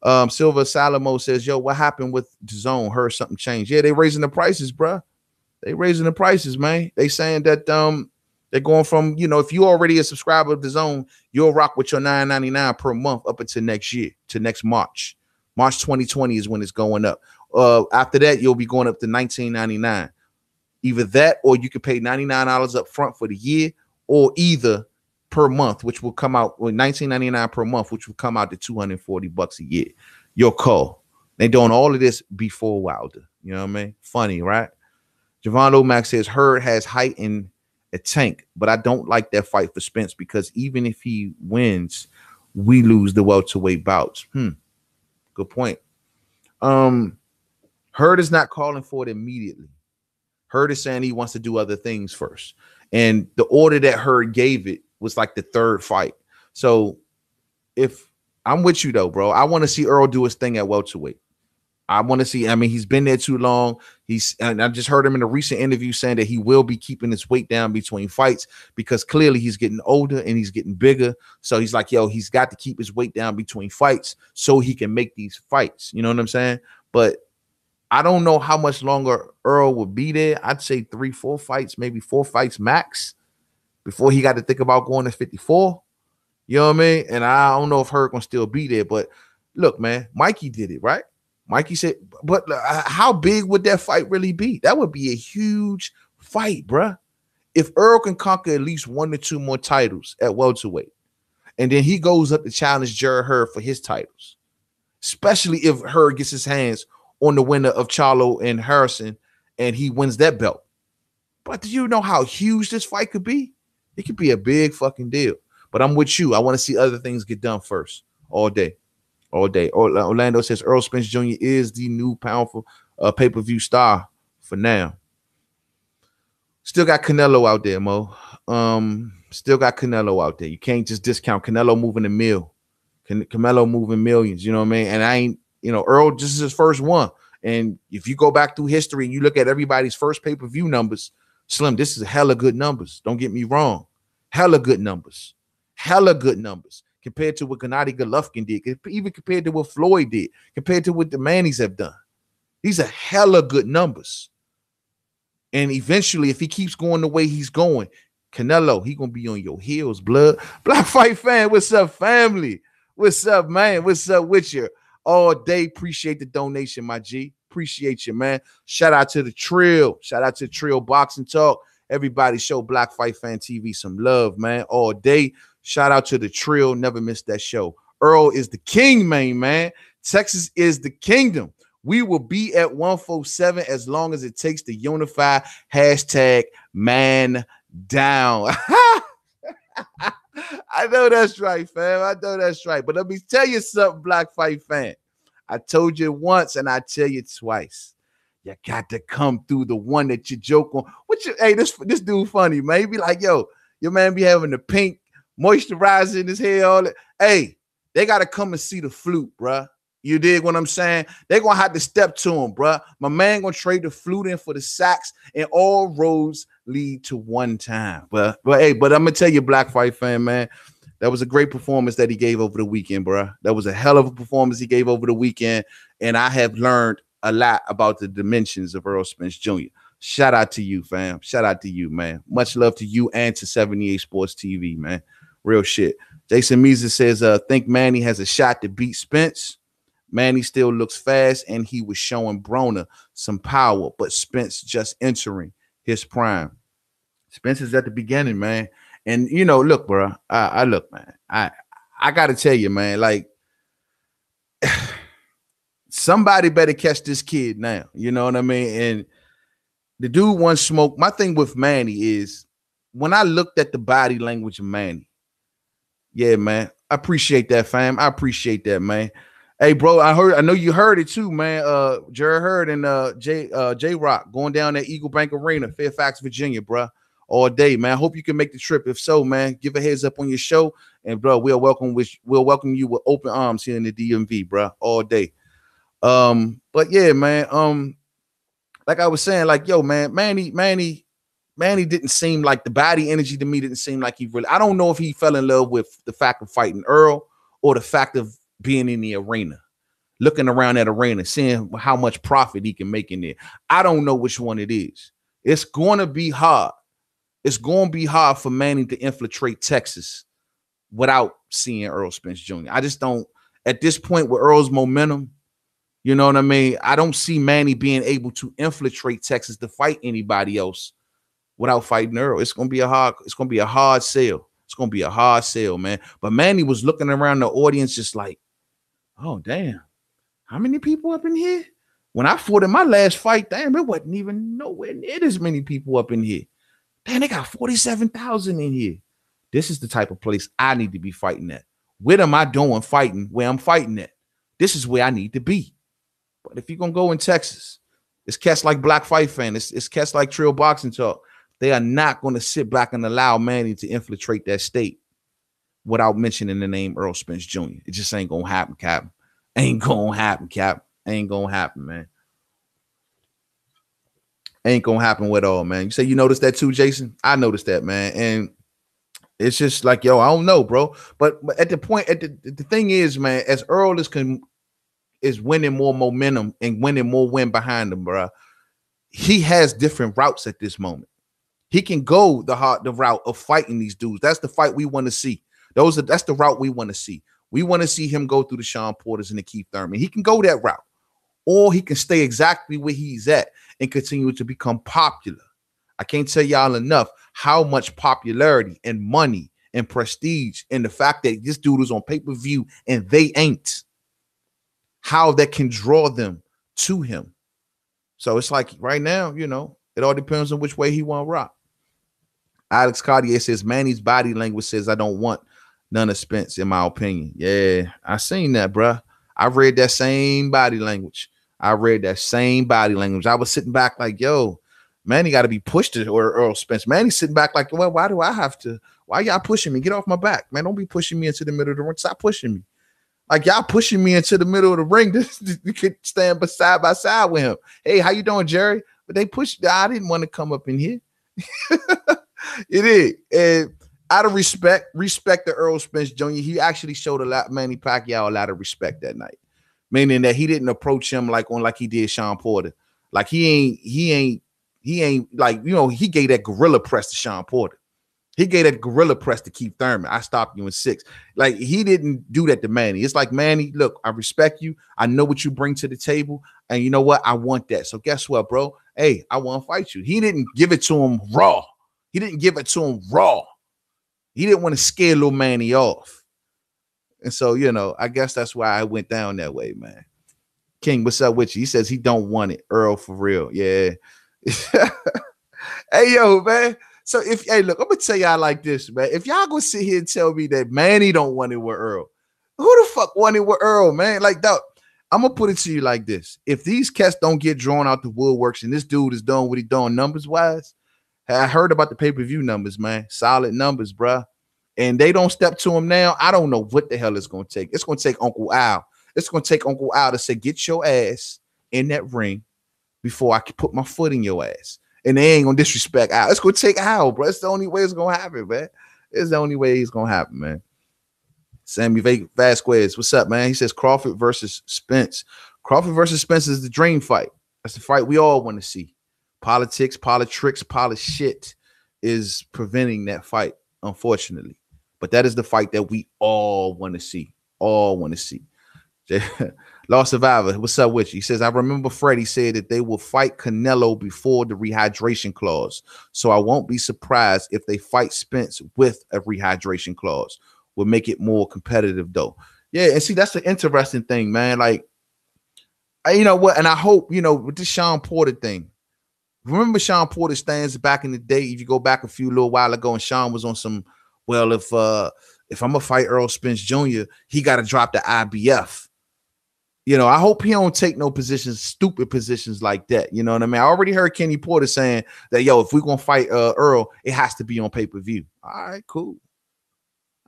Silva Salomo says, yo, what happened with DAZN? Heard something changed. Yeah, they raising the prices, bro. They raising the prices, man. They saying that they're going from, you know, if you already a subscriber to DAZN, you'll rock with your $9.99 per month up until next year, to next March. March 2020 is when it's going up. After that, you'll be going up to $19.99. Either that, or you can pay $99 up front for the year, or either per month, which will come out with $19.99 per month, which will come out to $240 a year. Your call. They doing all of this before Wilder. You know what I mean? Funny, right? Javon Lomax says Hurd has height in a tank, but I don't like that fight for Spence because even if he wins, we lose the welterweight bouts. Good point. Hurd is not calling for it immediately. Hurd is saying he wants to do other things first. And the order that Hurd gave it was like the 3rd fight. So if I'm with you though, bro, I want to see Earl do his thing at welterweight. I want to see, I mean, he's been there too long. And I just heard him in a recent interview saying that he will be keeping his weight down between fights because clearly he's getting older and he's getting bigger. So he's like, yo, he's got to keep his weight down between fights so he can make these fights. You know what I'm saying? But I don't know how much longer Earl will be there. I'd say 3-4 fights, maybe 4 fights max before he got to think about going to 54. You know what I mean? And I don't know if Herc gonna still be there, but look, man, Mikey did it, right? Mikey said, but how big would that fight really be? That would be a huge fight, bruh. If Earl can conquer at least 1 to 2 more titles at welterweight, and then he goes up to challenge Jared Hurd for his titles, especially if Hurd gets his hands on the winner of Charlo and Harrison, and he wins that belt. But do you know how huge this fight could be? It could be a big fucking deal. But I'm with you. I want to see other things get done first. All day. All day. Orlando says Earl Spence Jr. is the new powerful pay-per-view star for now. Still got Canelo out there, Mo. Still got Canelo out there. You can't just discount Canelo moving a mill. Canelo moving millions, you know what I mean? And I ain't, Earl, this is his first one. And if you go back through history and you look at everybody's first pay-per-view numbers, Slim, this is hella good numbers. Don't get me wrong. Hella good numbers. Hella good numbers compared to what Gennady Golovkin did, even compared to what Floyd did, compared to what the Mannies have done. These are hella good numbers. And eventually, if he keeps going the way he's going, Canelo, he gonna be on your heels, blood. Black Fight fan, what's up, family? What's up, man? What's up with you? All day, appreciate the donation, my G. Appreciate you, man. Shout out to the Trill. Shout out to Trill Boxing Talk. Everybody show Black Fight Fan TV some love, man. All day. Shout out to the Trill. Never miss that show. Earl is the king, man. Texas is the kingdom. We will be at 147 as long as it takes to unify hashtag man down. I know that's right, fam. I know that's right. But let me tell you something, Black Fight fan. I told you once and I tell you twice. You got to come through the one that you joke on. Hey, this dude funny, man. He be like, yo, your man be having the pink moisturizer in his hair. All that. Hey, they got to come and see the flute, bruh. You dig what I'm saying? They're going to have to step to him, bruh. My man going to trade the flute in for the sax, and all roads lead to one time. But I'm going to tell you, Black Fight fan, man, that was a great performance that he gave over the weekend, bruh. That was a hell of a performance he gave over the weekend, and I have learned a lot about the dimensions of Earl Spence Jr. Shout out to you, fam. Shout out to you, man. Much love to you and to 78 Sports TV, man. Real shit. Jason Meza says, think Manny has a shot to beat Spence. Manny still looks fast, and he was showing Broner some power, but Spence just entering his prime. Spence is at the beginning, man. And, look, bro, I look, man, I got to tell you, man, like, somebody better catch this kid now. You know what I mean? And the dude wants smoke. My thing with Manny is when I looked at the body language of Manny, yeah, man, I appreciate that, fam. I appreciate that, man. Hey, bro, I know you heard it too, man. Jared Hurd and J Rock going down at Eagle Bank Arena, Fairfax, Virginia, bro. All day, man. I hope you can make the trip. If so, man, give a heads up on your show, and bro, we'll welcome you with open arms here in the DMV, bro. All day. But yeah, man. Like I was saying, like, yo, man, Manny didn't seem like the body energy to me didn't seem like he really. I don't know if he fell in love with the fact of fighting Earl or the fact of being in the arena, looking around that arena, seeing how much profit he can make in there. I don't know which one it is. It's going to be hard. It's going to be hard for Manny to infiltrate Texas without seeing Earl Spence Jr. I just don't, at this point with Earl's momentum, you know what I mean? I don't see Manny being able to infiltrate Texas to fight anybody else without fighting Earl. It's going to be a hard sell. It's going to be a hard sell, man. But Manny was looking around the audience just like, oh, damn. How many people up in here? When I fought in my last fight, damn, it wasn't even nowhere near as many people up in here. Damn, they got 47,000 in here. This is the type of place I need to be fighting at. What am I doing fighting where I'm fighting at? This is where I need to be. But if you're going to go in Texas, it's cats like Black Fight Fan. It's cats like Trill Boxing Talk. They are not going to sit back and allow Manny to infiltrate that state without mentioning the name Earl Spence Jr. It just ain't going to happen, Cap. Ain't going to happen, Cap. Ain't going to happen, man. Ain't going to happen with all, man. You say you noticed that too, Jason? I noticed that, man. And it's just like, yo, I don't know, bro. But at the point, the thing is, man, as Earl is winning more momentum and winning more win behind him, bro, he has different routes at this moment. He can go the route of fighting these dudes. That's the fight we want to see. That's the route we want to see. We want to see him go through the Sean Porters and the Keith Thurman. He can go that route, or he can stay exactly where he's at and continue to become popular. I can't tell y'all enough how much popularity and money and prestige and the fact that this dude is on pay-per-view and they ain't, how that can draw them to him. So it's like right now, you know, it all depends on which way he want to rock. Alex Cartier says Manny's body language says I don't want none of Spence, in my opinion. Yeah, I seen that, bruh. I read that same body language. I was sitting back like, yo, Manny got to be pushed to Earl Spence. Manny's sitting back like, well, why do I have to? Why y'all pushing me? Get off my back, man. Don't be pushing me into the middle of the ring. Stop pushing me. Like, y'all pushing me into the middle of the ring. You could stand side by side with him. Hey, how you doing, Jerry? But they pushed. I didn't want to come up in here. It is. And out of respect to Earl Spence Jr., he actually showed Manny Pacquiao a lot of respect that night. Meaning that he didn't approach him like he did Sean Porter. Like he ain't like, you know, he gave that gorilla press to Sean Porter. He gave that gorilla press to Keith Thurman. I stopped you in 6. Like, he didn't do that to Manny. It's like, Manny, look, I respect you. I know what you bring to the table. And you know what? I want that. So guess what, bro? Hey, I want to fight you. He didn't give it to him raw. He didn't want to scare little Manny off. And so, you know, I guess that's why I went down that way, man. King, what's up with you? He says he don't want it. Earl, for real. Yeah. Hey, yo, man. So hey, look, I'm gonna tell y'all like this, man. If y'all gonna sit here and tell me that Manny don't want it with Earl, who the fuck want it with Earl, man? Like, that, I'm gonna put it to you like this: if these cats don't get drawn out the woodworks and this dude is doing what he doing numbers wise, I heard about the pay-per-view numbers, man. Solid numbers, bruh. And they don't step to him now. I don't know what the hell it's gonna take. It's gonna take Uncle Al. It's gonna take Uncle Al to say, get your ass in that ring before I can put my foot in your ass. And they ain't gonna disrespect Al. It's gonna take Al, bro. It's the only way it's gonna happen, man. It's the only way it's gonna happen, man. Sammy Vasquez, what's up, man? He says Crawford versus Spence. Crawford versus Spence is the dream fight. That's the fight we all want to see. Politics, shit is preventing that fight, unfortunately. But that is the fight that we all want to see. Law Survivor, what's up with you? He says, I remember Freddie said that they will fight Canelo before the rehydration clause. So I won't be surprised if they fight Spence with a rehydration clause. Will make it more competitive, though. Yeah, and see, that's the interesting thing, man. Like, you know what? And I hope, you know, with the Sean Porter thing, remember Sean Porter stands back in the day, if you go back a little while ago, and Sean was on some, well, if I'm going to fight Earl Spence Jr., he got to drop the IBF. You know, I hope he don't take no positions, stupid positions like that. You know what I mean? I already heard Kenny Porter saying that, yo, if we're going to fight Earl, it has to be on pay-per-view. All right, cool.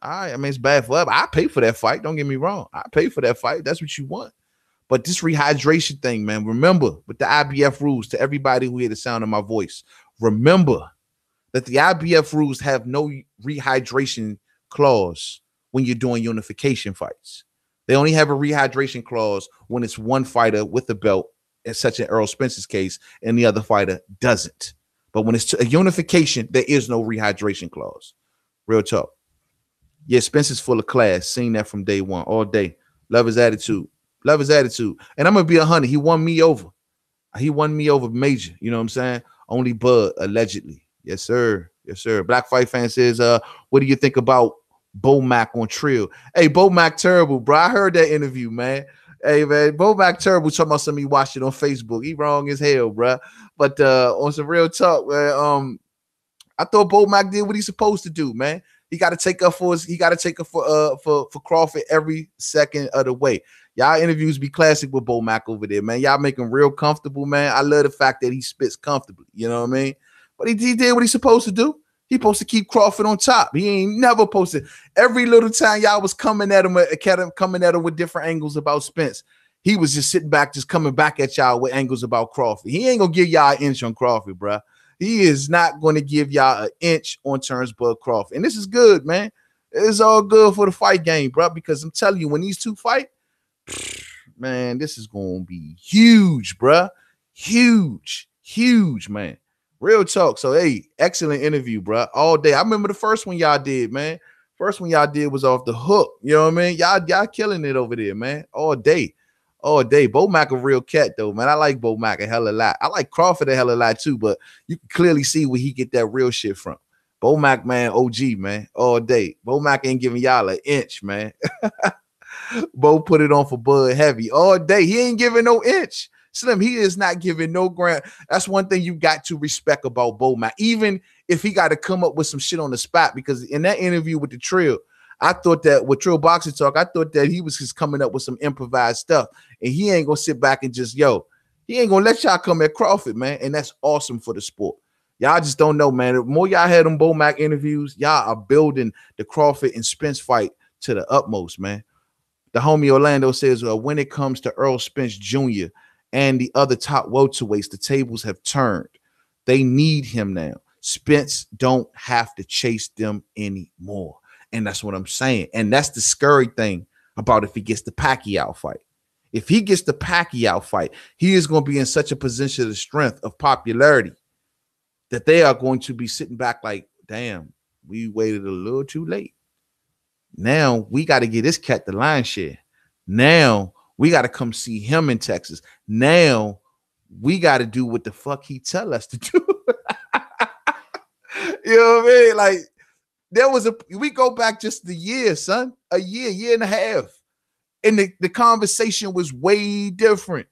All right, I mean, it's bad for us. I pay for that fight. Don't get me wrong. I pay for that fight. That's what you want. But this rehydration thing, man, remember, with the IBF rules, to everybody who hear the sound of my voice, remember that the IBF rules have no rehydration clause when you're doing unification fights. They only have a rehydration clause when it's one fighter with the belt, as such in Earl Spence's case, and the other fighter doesn't. But when it's a unification, there is no rehydration clause. Real talk. Yeah, Spence is full of class. Seen that from day one, all day. Love his attitude. And I'm going to be 100. He won me over. Major. You know what I'm saying? Only Bud, allegedly. Yes, sir. Black Fight Fan says, what do you think about Bo Mac on Trill? Hey, Bo Mac terrible, bro. I heard that interview, man. Hey, man, Bo Mac terrible. Talking about somebody watched it on Facebook. He wrong as hell, bro. But on some real talk, man, I thought Bo Mac did what he's supposed to do, man. He got to take up for Crawford every second of the way. Y'all interviews be classic with Bo Mac over there, man. Y'all make him real comfortable, man. I love the fact that he spits comfortably. You know what I mean? But he did what he's supposed to do. He supposed to keep Crawford on top. He ain't never posted. Every little time y'all was coming at him with different angles about Spence, he was just sitting back, just coming back at y'all with angles about Crawford. He ain't gonna give y'all an inch on Crawford, bro. He is not going to give y'all an inch on Bud Crawford. And this is good, man. It's all good for the fight game, bro, because I'm telling you, when these two fight, man, this is going to be huge, bro. Huge, man. Real talk. So, hey, excellent interview, bro. All day. I remember the first one y'all did, man. First one y'all did was off the hook. You know what I mean? Y'all killing it over there, man. All day. All day. Bo Mac a real cat, though, man. I like Bo Mac a hell of a lot. I like Crawford a hell of a lot, too, but you can clearly see where he get that real shit from. Bo Mac, man, OG, man, all day. Bo Mac ain't giving y'all an inch, man. Bo put it on for Bud heavy all day. He ain't giving no inch. Slim, he is not giving no ground. That's one thing you got to respect about Bo Mac, even if he got to come up with some shit on the spot, because in that interview with the Trill, I thought that with Trill Boxing Talk, I thought that he was just coming up with some improvised stuff, and he ain't gonna sit back and just, he ain't gonna let y'all come at Crawford, man, and that's awesome for the sport. Y'all just don't know, man. The more y'all had them Bo Mac interviews, y'all are building the Crawford and Spence fight to the utmost, man. The homie Orlando says, when it comes to Earl Spence Jr. and the other top welterweights, the tables have turned. They need him now. Spence don't have to chase them anymore. And that's what I'm saying. And that's the scary thing about if he gets the Pacquiao fight. If he gets the Pacquiao fight, he is going to be in such a position of strength, of popularity, that they are going to be sitting back like, damn, we waited a little too late. Now we got to get this cat the line share. Now we got to come see him in Texas. Now we got to do what the fuck he tell us to do. You know what I mean? Like, we go back just a year, son, a year and a half. And the conversation was way different.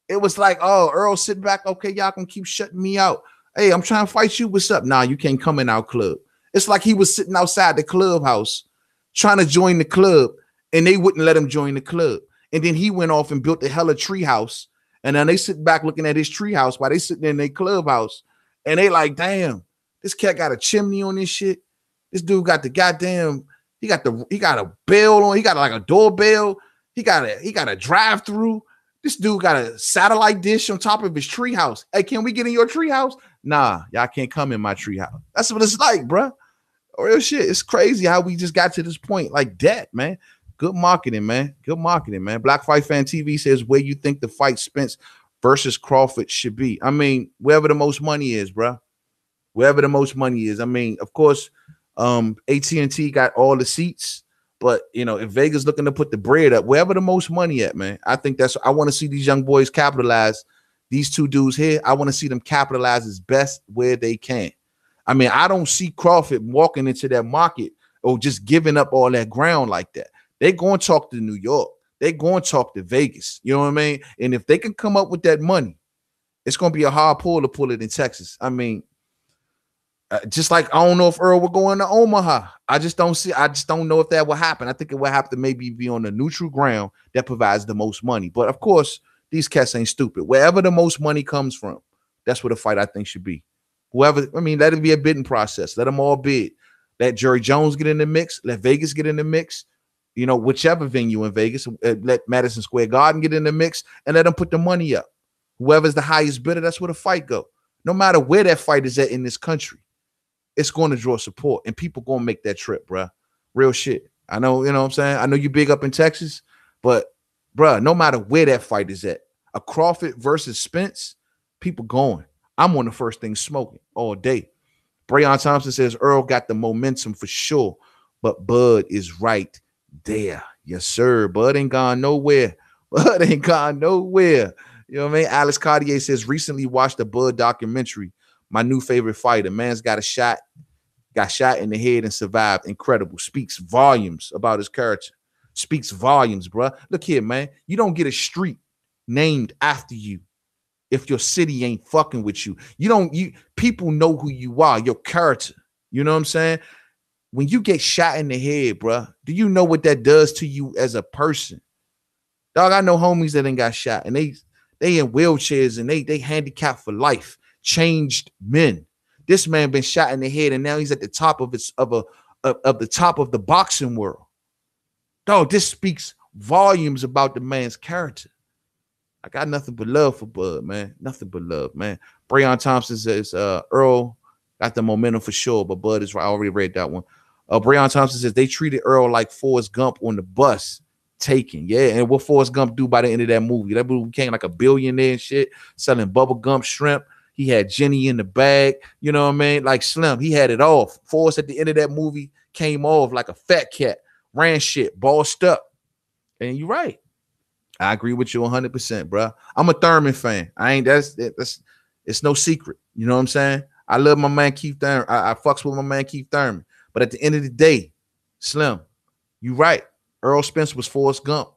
It was like, oh, Earl sitting back. Okay, y'all can keep shutting me out. Hey, I'm trying to fight you. What's up? Nah, you can't come in our club. It's like he was sitting outside the clubhouse trying to join the club, and they wouldn't let him join the club. And then he went off and built a hella tree house. And then they sit back looking at his tree house while they sitting in their clubhouse. And they like, damn, this cat got a chimney on this shit. This dude got the goddamn, he got a bell on, he got like a doorbell. He got a drive-through. This dude got a satellite dish on top of his tree house. Hey, can we get in your tree house? Nah, y'all can't come in my tree house. That's what it's like, bro. Real shit. It's crazy how we just got to this point like that, man. Good marketing, man. Good marketing, man. Black Fight Fan TV says, where you think the fight Spence versus Crawford should be? I mean, wherever the most money is, bro. Wherever the most money is. I mean, of course, AT&T got all the seats, but you know, if Vegas looking to put the bread up, wherever the most money at, man, I think I want to see these young boys capitalize. These two dudes here, I want to see them capitalize as best where they can. I mean, I don't see Crawford walking into that market or just giving up all that ground like that. They're going to talk to New York. They're going to talk to Vegas. You know what I mean? And if they can come up with that money, it's going to be a hard pull to pull it in Texas. I mean, just like I don't know if Earl will go into Omaha. I just don't know if that will happen. I think it will have to maybe be on a neutral ground that provides the most money. But of course, these cats ain't stupid. Wherever the most money comes from, that's what a fight I think should be. Whoever, I mean, let it be a bidding process. Let them all bid. Let Jerry Jones get in the mix. Let Vegas get in the mix. You know, whichever venue in Vegas. Let Madison Square Garden get in the mix and let them put the money up. Whoever's the highest bidder, that's where the fight go. No matter where that fight is at in this country, it's going to draw support and people going to make that trip, bro. Real shit. I know, you know what I'm saying? I know you big up in Texas, but, bro, no matter where that fight is at, a Crawford versus Spence, people going. I'm on the first thing smoking all day. Brayon Thompson says Earl got the momentum for sure, but Bud is right there. Yes, sir. Bud ain't gone nowhere. Bud ain't gone nowhere. You know what I mean? Alex Cartier says recently watched the Bud documentary. My new favorite fighter. Man's got shot in the head and survived. Incredible. Speaks volumes about his character. Speaks volumes, bro. Look here, man. You don't get a street named after you if your city ain't fucking with you. People know who you are, your character. You know what I'm saying? When you get shot in the head, bro, do you know what that does to you as a person? Dog, I know homies that ain't got shot and they in wheelchairs and they handicapped for life. Changed men. This man been shot in the head and now he's at the top of the top of the boxing world. Dog, this speaks volumes about the man's character. I got nothing but love for Bud, man. Nothing but love, man. Brayon Thompson says Earl got the momentum for sure, but Bud is right. I already read that one. Brayon Thompson says they treated Earl like Forrest Gump on the bus. Taken, yeah. And what Forrest Gump do by the end of that movie? That movie became like a billionaire and shit, selling bubble gum, shrimp. He had Jenny in the bag. You know what I mean? Like Slim, he had it all. Forrest at the end of that movie came off like a fat cat, ran shit, bossed up. And you're right. I agree with you 100%, bro. I'm a Thurman fan. That's it's no secret. You know what I'm saying? I love my man Keith Thurman. I fucks with my man Keith Thurman. But at the end of the day, Slim, you right. Earl Spence was Forrest Gump.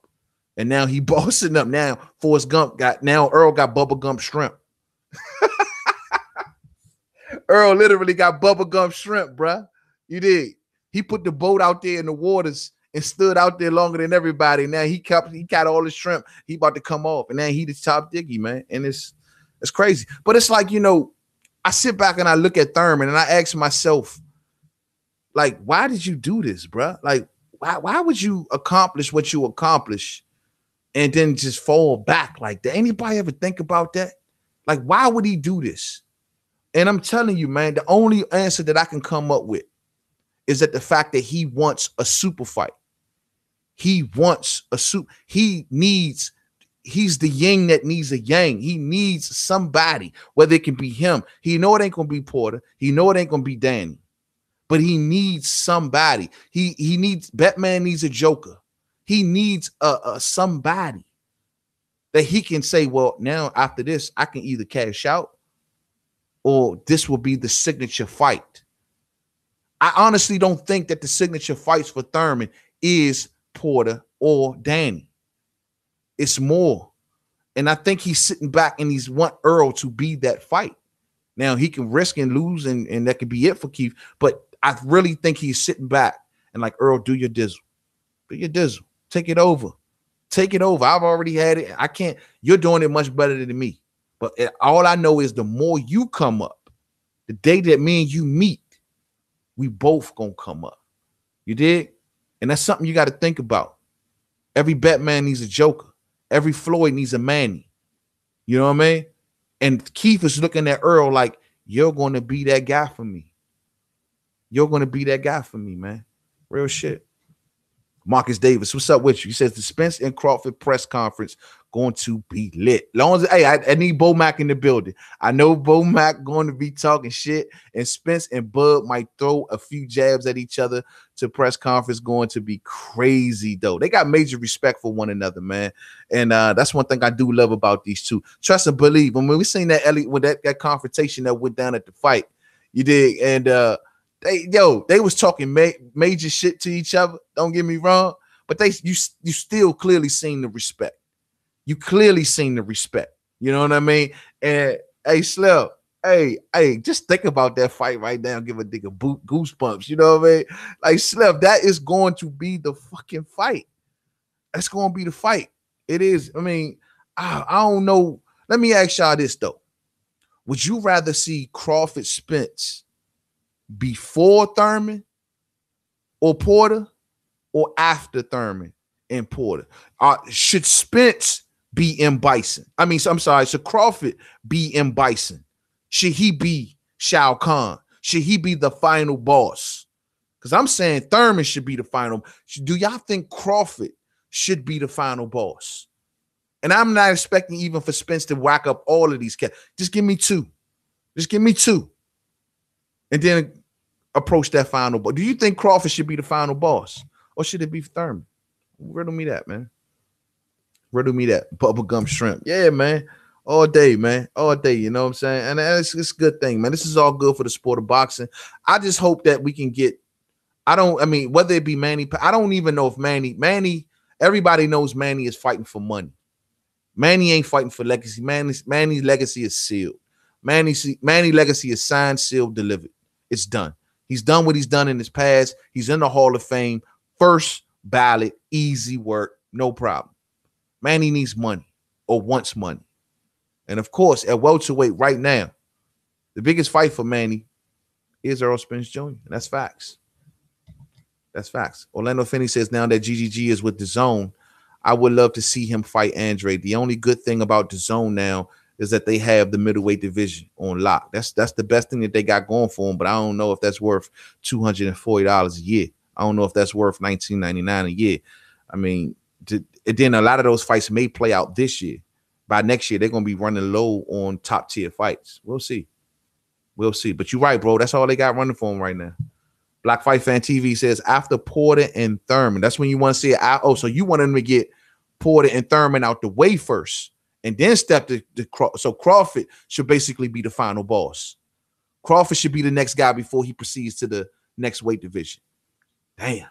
And now he bossing up. Now Earl got Bubba Gump shrimp. Earl literally got Bubba Gump shrimp, bro. You did. He put the boat out there in the waters and stood out there longer than everybody. Now he got all the shrimp. He about to come off. And now he the top diggy, man. And it's crazy. But it's like, you know, I sit back and I look at Thurman and I ask myself, like, why did you do this, bro? Like, why would you accomplish what you accomplish and then just fall back like that? Anybody ever think about that? Like, why would he do this? And I'm telling you, man, the only answer that I can come up with is that the fact that he wants a super fight. He wants a he's the yin that needs a yang. He needs somebody, whether it can be him. He know it ain't gonna be Porter. He know it ain't gonna be Danny, but he needs somebody. He needs, Batman needs a Joker. He needs a somebody that he can say, well, now after this, I can either cash out or this will be the signature fight. I honestly don't think that the signature fights for Thurman is Porter or Danny. It's more. And I think he's sitting back and he's want Earl to be that fight. Now he can risk and lose, and that could be it for Keith. But I really think he's sitting back and like, Earl, do your dizzle. Do your dizzle. Take it over. Take it over. I've already had it. I can't. You're doing it much better than me. But all I know is the more you come up, the day that me and you meet, we both gonna come up. You dig? And that's something you got to think about. Every Batman needs a Joker. Every Floyd needs a Manny. You know what I mean? And Keith is looking at Earl like, you're going to be that guy for me. You're going to be that guy for me, man. Real shit. Marcus Davis, what's up with you? He says the Spence and Crawford press conference going to be lit. Long as I need Bo Mack in the building. I know Bo Mack going to be talking shit, and Spence and Bud might throw a few jabs at each other. To press conference going to be crazy though. They got major respect for one another, man. And that's one thing I do love about these two. Trust and believe. When we seen that Ellie with that confrontation that went down at the fight, you did, and they was talking major shit to each other. Don't get me wrong, but you still clearly seen the respect. You clearly seen the respect. You know what I mean? And hey, Slim, hey, just think about that fight right now. Give a nigga goosebumps. You know what I mean? Like, Slim, that is going to be the fucking fight. That's going to be the fight. It is. I mean, I don't know. Let me ask y'all this though. Would you rather see Crawford Spence before Thurman or Porter, or after Thurman and Porter? Should Spence be M. Bison? I mean, I'm sorry. Should Crawford be M. Bison? Should he be Shao Kahn? Should he be the final boss? Because I'm saying Thurman should be the final. Do y'all think Crawford should be the final boss? And I'm not expecting even for Spence to whack up all of these cats. Just give me two. Just give me two. And then approach that final boss. Do you think Crawford should be the final boss? Or should it be Thurman? Riddle me that, man. Riddle me that. Bubblegum shrimp. Yeah, man. All day, man. All day. You know what I'm saying? And it's a good thing, man. This is all good for the sport of boxing. I just hope that we can get, whether it be Manny, I don't even know if Manny, everybody knows Manny is fighting for money. Manny ain't fighting for legacy. Manny's legacy is sealed. Manny's legacy is signed, sealed, delivered. It's done. He's done what he's done in his past. He's in the Hall of Fame. First ballot, easy work, no problem. Manny needs money or wants money. And of course, at welterweight right now, the biggest fight for Manny is Earl Spence Jr. And that's facts. That's facts. Orlando Finney says now that GGG is with DAZN, I would love to see him fight Andre. The only good thing about DAZN now is that they have the middleweight division on lock. That's the best thing that they got going for them, but I don't know if that's worth $240 a year. I don't know if that's worth $19.99 a year. I mean, and then a lot of those fights may play out this year. by next year, they're gonna be running low on top tier fights. We'll see. We'll see. But you're right, bro. That's all they got running for them right now. Black Fight Fan TV says after Porter and Thurman, that's when you want to see it. Oh, so you want them to get Porter and Thurman out the way first, and then step to so Crawford should basically be the final boss. Crawford should be the next guy before he proceeds to the next weight division. Damn.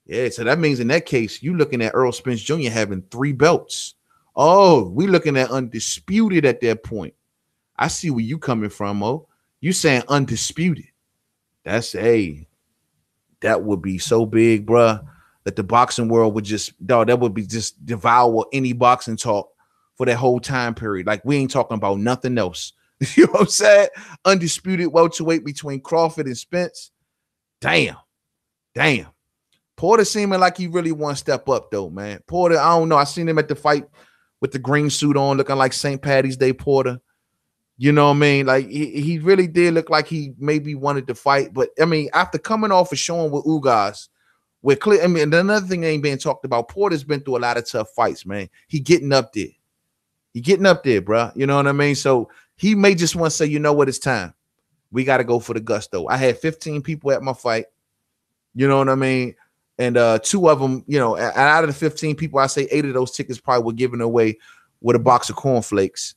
Yeah, so that means in that case, you're looking at Errol Spence Jr. having 3 belts. Oh, we looking at undisputed at that point. I see where you coming from, Mo. You saying undisputed. That's that would be so big, bruh, that the boxing world would just, dog, that would be just devour any boxing talk for that whole time period. Like, we ain't talking about nothing else. You know what I'm saying? Undisputed welterweight between Crawford and Spence. Damn. Porter seeming like he really want to step up, though, man. Porter, I don't know. I seen him at the fight with the green suit on, looking like St. Patty's Day Porter. You know what I mean? Like, he really did look like he maybe wanted to fight. But, I mean, after coming off of showing with Ugas, with clear, I mean, another thing that ain't being talked about, Porter's been through a lot of tough fights, man. He getting up there. Bro. You know what I mean? So he may just want to say, you know what, it's time. We got to go for the gusto. I had 15 people at my fight. You know what I mean? And 2 of them, you know, out of the 15 people, I say 8 of those tickets probably were given away with a box of cornflakes.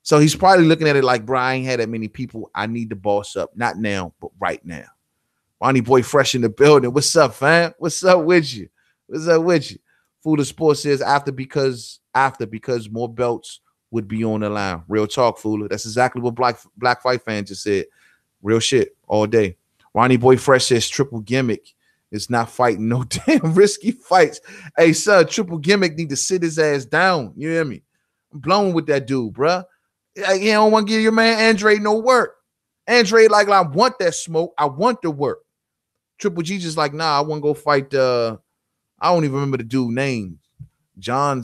So he's probably looking at it like, bro, I ain't had that many people. I need to boss up. Not now, but right now. Ronnie Boy Fresh in the building. What's up, fam? What's up with you? Food of Sports says after because more belts would be on the line. Real talk, Fooler. That's exactly what Black Fight Fan just said. Real shit all day. Ronnie Boy Fresh says triple gimmick is not fighting no damn risky fights. Hey, son, triple gimmick need to sit his ass down. You hear me? I'm blown with that dude, bruh. You don't want to give your man Andre no work. Andre like, I want that smoke. I want the work. Triple G just like, nah, I want to go fight. I don't even remember the dude name. John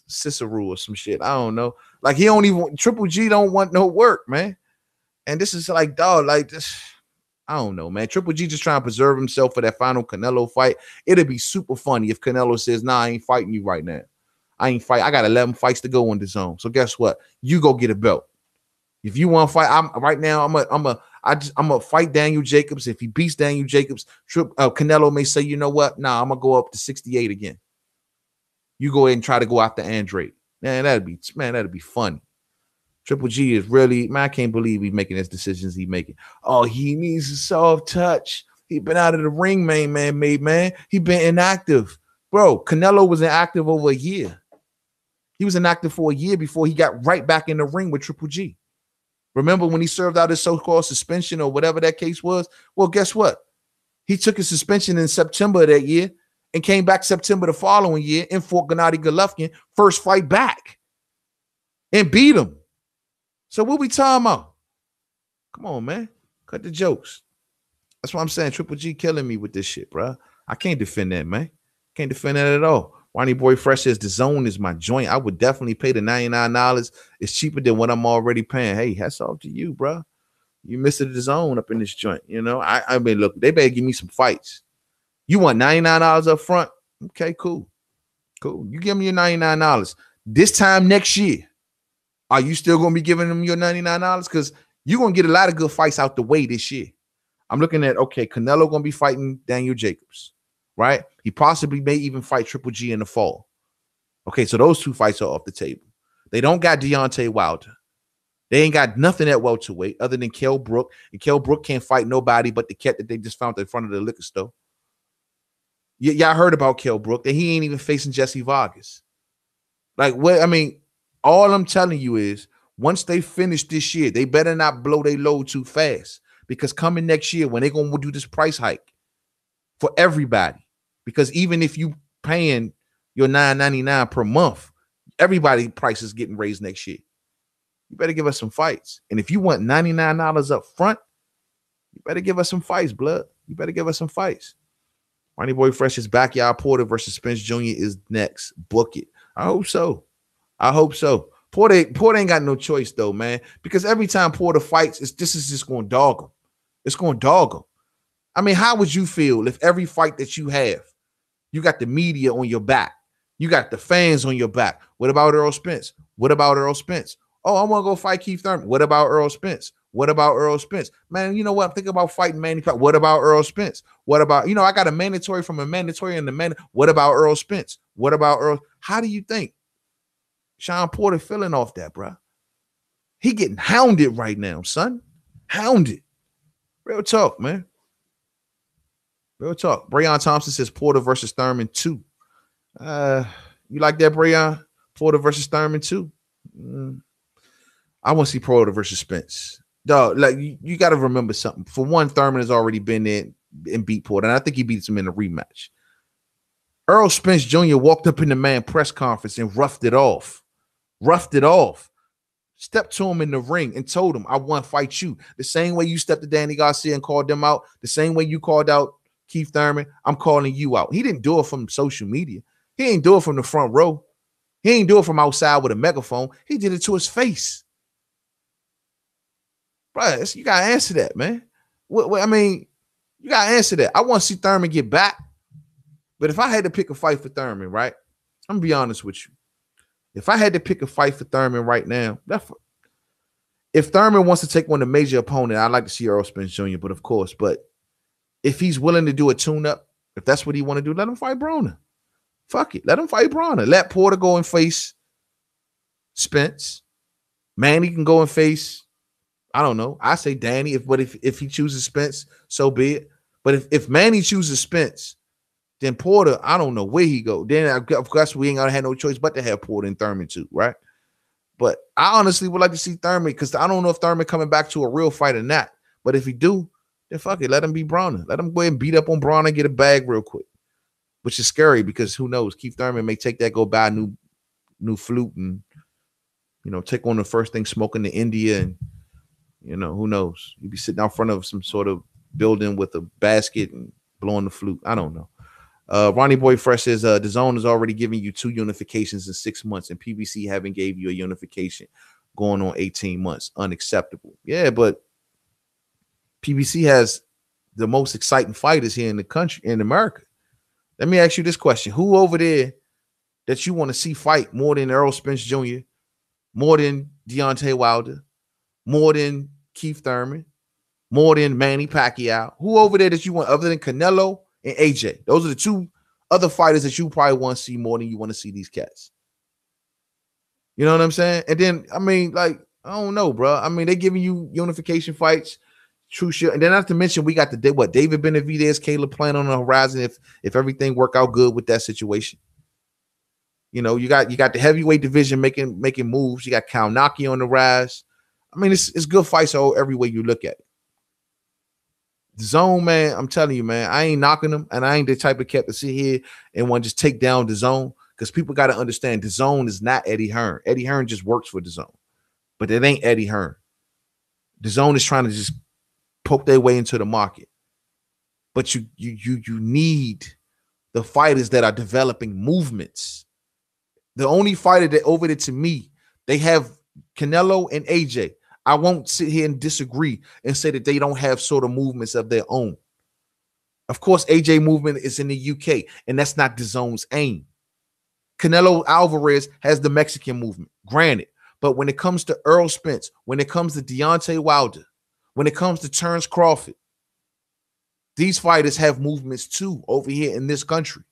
Cicero or some shit. I don't know. Like, he don't even, Triple G don't want no work, man. And this is like, dog, like this. I don't know, man. Triple G just trying to preserve himself for that final Canelo fight. It'd be super funny if Canelo says, nah, I ain't fighting you right now. I got 11 fights to go in the zone. So guess what? You go get a belt. If you want to fight, I'm gonna fight Daniel Jacobs. If he beats Daniel Jacobs, Canelo may say, you know what? Nah, I'm gonna go up to 68 again. You go ahead and try to go after Andre. Man, that'd be funny. Triple G is really, man, I can't believe he's making his decisions he's making. Oh, he needs a soft touch. He been out of the ring, man. He been inactive. Bro, Canelo was inactive over a year. He was inactive for a year before he got right back in the ring with Triple G. Remember when he served out his so-called suspension or whatever that case was? Well, guess what? He took his suspension in September of that year and came back September the following year and fought Gennady Golovkin, first fight back, and beat him. So what we talking about? Come on, man. Cut the jokes. That's what I'm saying. Triple G killing me with this shit, bro. I can't defend that, man. Can't defend that at all. Ronnie Boy Fresh says DAZN is my joint. I would definitely pay the $99. It's cheaper than what I'm already paying. Hey, hats off to you, bro. You missed the DAZN up in this joint. You know, I mean, look, they better give me some fights. You want $99 up front? Okay, cool. You give me your $99. This time next year, are you still going to be giving them your $99? Because you're going to get a lot of good fights out the way this year. I'm looking at, okay, Canelo going to be fighting Daniel Jacobs, right? He possibly may even fight Triple G in the fall. Okay, so those 2 fights are off the table. They don't got Deontay Wilder. They ain't got nothing at welterweight other than Kell Brook. And Kell Brook can't fight nobody but the cat that they just found in front of the liquor store. Y'all heard about Kell Brook, that he ain't even facing Jesse Vargas. Like, what? I mean, all I'm telling you is once they finish this year, they better not blow their load too fast, because coming next year when they're going to do this price hike for everybody, because even if you paying your $9.99 per month, everybody price is getting raised next year. You better give us some fights. And if you want $99 up front, you better give us some fights, blood. You better give us some fights. Ronnie Boy Fresh's Backyard Porter versus Spence Jr. is next. Book it. I hope so. Porter ain't got no choice though, man, because every time Porter fights, this is just going to dog him. It's going to dog him. I mean, how would you feel if every fight that you have, you got the media on your back? You got the fans on your back. What about Earl Spence? What about Earl Spence? Oh, I want to go fight Keith Thurman. What about Earl Spence? What about Earl Spence? Man, you know what? I'm thinking about fighting Manny Pacquiao. What about Earl Spence? What about, I got a mandatory from a mandatory and the man. What about Earl Spence? What about Earl? How do you think Sean Porter feeling off that, bro? He getting hounded right now, son. Hounded. Real talk, man. Real talk. Breon Thompson says Porter versus Thurman 2. You like that, Breon? Porter versus Thurman 2? I want to see Porter versus Spence. Dog, like you got to remember something. For one, Thurman has already been there and beat Porter, and I think he beats him in a rematch. Earl Spence Jr. walked up in the man press conference and roughed it off. Stepped to him in the ring and told him, I want to fight you. The same way you stepped to Danny Garcia and called them out, the same way you called out Keith Thurman, I'm calling you out. He didn't do it from social media. He ain't do it from the front row. He ain't do it from outside with a megaphone. He did it to his face. Bro, you got to answer that, man. I mean, you got to answer that. I want to see Thurman get back. But if I had to pick a fight for Thurman, right? I'm going to be honest with you. If I had to pick a fight for Thurman right now, if Thurman wants to take on a major opponent, I'd like to see Earl Spence Jr., but of course. But if he's willing to do a tune-up, if that's what he want to do, let him fight Broner. Fuck it. Let him fight Broner. Let Porter go and face Spence. Manny can go and face, I don't know. I say Danny, if he chooses Spence, so be it. But if Manny chooses Spence, then Porter, I don't know where he go. Then of course we ain't gonna have no choice but to have Porter and Thurman too, right? But I honestly would like to see Thurman because I don't know if Thurman coming back to a real fight or not. But if he do, then fuck it, let him be Broner. Let him go ahead and beat up on Broner and get a bag real quick. Which is scary because who knows? Keith Thurman may take that, go buy a new flute and take on the first thing smoking to India and who knows? You'd be sitting out front of some sort of building with a basket and blowing the flute. I don't know. Ronnie Boy Fresh says DAZN is already giving you 2 unifications in 6 months, and PBC haven't gave you a unification going on 18 months. Unacceptable. Yeah, but PBC has the most exciting fighters here in the country, in America. Let me ask you this question: who over there that you want to see fight more than Earl Spence Jr., more than Deontay Wilder, more than Keith Thurman, more than Manny Pacquiao? Who over there that you want other than Canelo and AJ? Those are the 2 other fighters that you probably want to see more than you want to see these cats. You know what I'm saying? And then, I mean, like, I don't know, bro. I mean, they're giving you unification fights, true shit. And then not to mention, we got David Benavidez, Caleb Plant on the horizon if everything work out good with that situation. You got the heavyweight division making moves. You got Kaunaki on the rise. I mean, it's good fights every way you look at it. DAZN, man, I'm telling you, man, I ain't knocking them, and I ain't the type of cat to sit here and want to just take down DAZN, because people got to understand DAZN is not Eddie Hearn. Eddie Hearn just works for DAZN, but it ain't Eddie Hearn. DAZN is trying to just poke their way into the market, but you need the fighters that are developing movements. The only fighter that over there to me, they have Canelo and AJ. I won't sit here and disagree and say that they don't have sort of movements of their own. Of course, AJ movement is in the UK, and that's not DAZN's aim. Canelo Alvarez has the Mexican movement, granted. But when it comes to Earl Spence, when it comes to Deontay Wilder, when it comes to Terrence Crawford, these fighters have movements too over here in this country,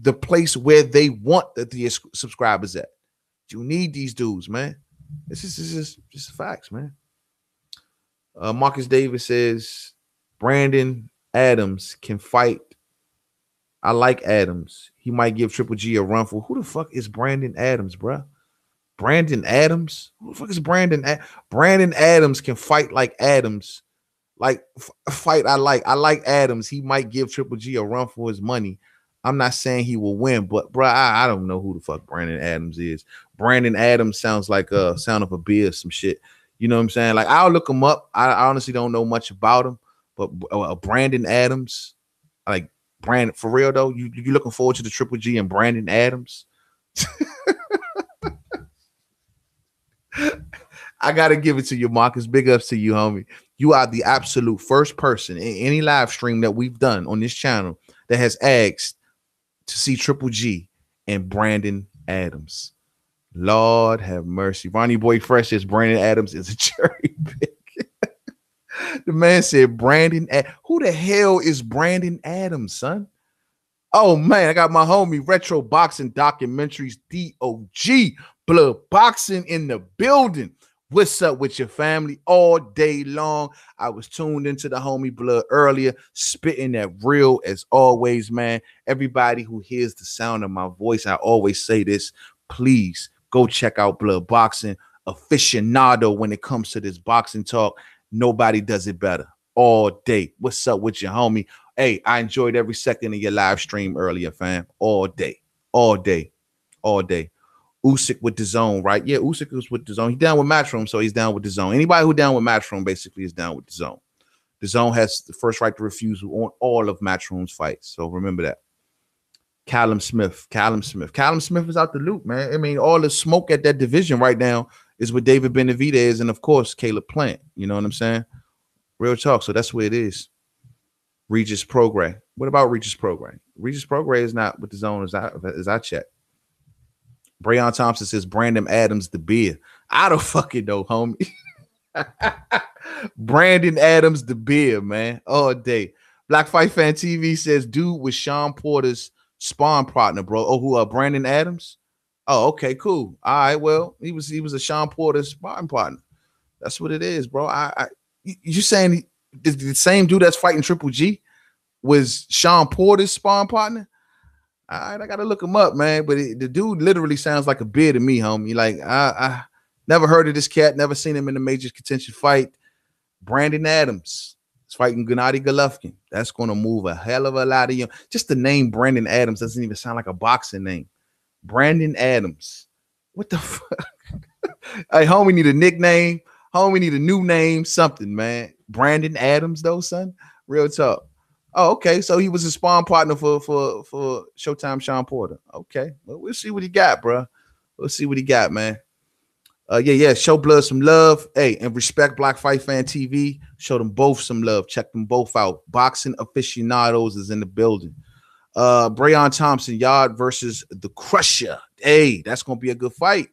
the place where they want the subscribers at. You need these dudes, man. This is just facts, man. Marcus Davis says Brandon Adams can fight. I like Adams. He might give Triple G a run for. Who the fuck is Brandon Adams, bro? Brandon Adams? Who the fuck is Brandon? Brandon Adams can fight like Adams. Like fight I like. I like Adams. He might give Triple G a run for his money. I'm not saying he will win, but bro, I don't know who the fuck Brandon Adams is. Brandon Adams sounds like a sound of a beer or some shit. You know what I'm saying? Like, I'll look him up. I honestly don't know much about him, but Brandon Adams, like Brandon, for real though, you looking forward to the Triple G and Brandon Adams? I gotta give it to you, Marcus. Big ups to you, homie. You are the absolute first person in any live stream that we've done on this channel that has asked to see Triple G and Brandon Adams. Lord have mercy. Ronnie Boy Fresh says Brandon Adams is a cherry pick. The man said Brandon. Who the hell is Brandon Adams, son? Oh, man, I got my homie Retro Boxing Documentaries, DOG, Blood Boxing in the building. What's up with your family all day long? I was tuned into the homie Blood earlier, spitting that real as always, man. Everybody who hears the sound of my voice, I always say this, please go check out Blood Boxing. Aficionado when it comes to this boxing talk. Nobody does it better all day. What's up with your homie? Hey, I enjoyed every second of your live stream earlier, fam. All day, all day, all day. Usyk with DAZN, right? Yeah, Usyk was with DAZN. He's down with Matchroom, so he's down with DAZN. Anybody who down with Matchroom basically is down with DAZN. DAZN has the first right to refusal on all of Matchroom's fights. So remember that. Callum Smith is out the loop, man. I mean, all the smoke at that division right now is with David Benavidez and, of course, Caleb Plant. You know what I'm saying? Real talk. So that's where it is. Regis Prograis. What about Regis Prograis? Regis Prograis is not with DAZN as I check. Brayon Thompson says Brandon Adams the beer. I don't fucking know, homie. Brandon Adams the beer, man. All day. Black Fight Fan TV says dude was Sean Porter's spawn partner, bro. Oh, who Brandon Adams? Oh, okay, cool. All right, well, he was a Sean Porter sparring partner. That's what it is, bro. You saying the same dude that's fighting Triple G was Sean Porter's sparring partner? All right, I gotta look him up, man. But the dude literally sounds like a beer to me, homie. Like I never heard of this cat, never seen him in a major contention fight. Brandon Adams is fighting Gennady Golovkin. That's gonna move a hell of a lot of you. Just the name Brandon Adams doesn't even sound like a boxing name. Brandon Adams. What the fuck? Hey, homie need a nickname. Homie need a new name, something, man. Brandon Adams, though, son. Real talk. Oh, okay. So he was a spawn partner for Showtime Sean Porter. Okay. Well, we'll see what he got, bro. We'll see what he got, man. Yeah. Show Blood some love. Hey, and respect Black Fight Fan TV. Show them both some love. Check them both out. Boxing Aficionados is in the building. Brayon Thompson, Yard versus the Crusher. Hey, that's gonna be a good fight.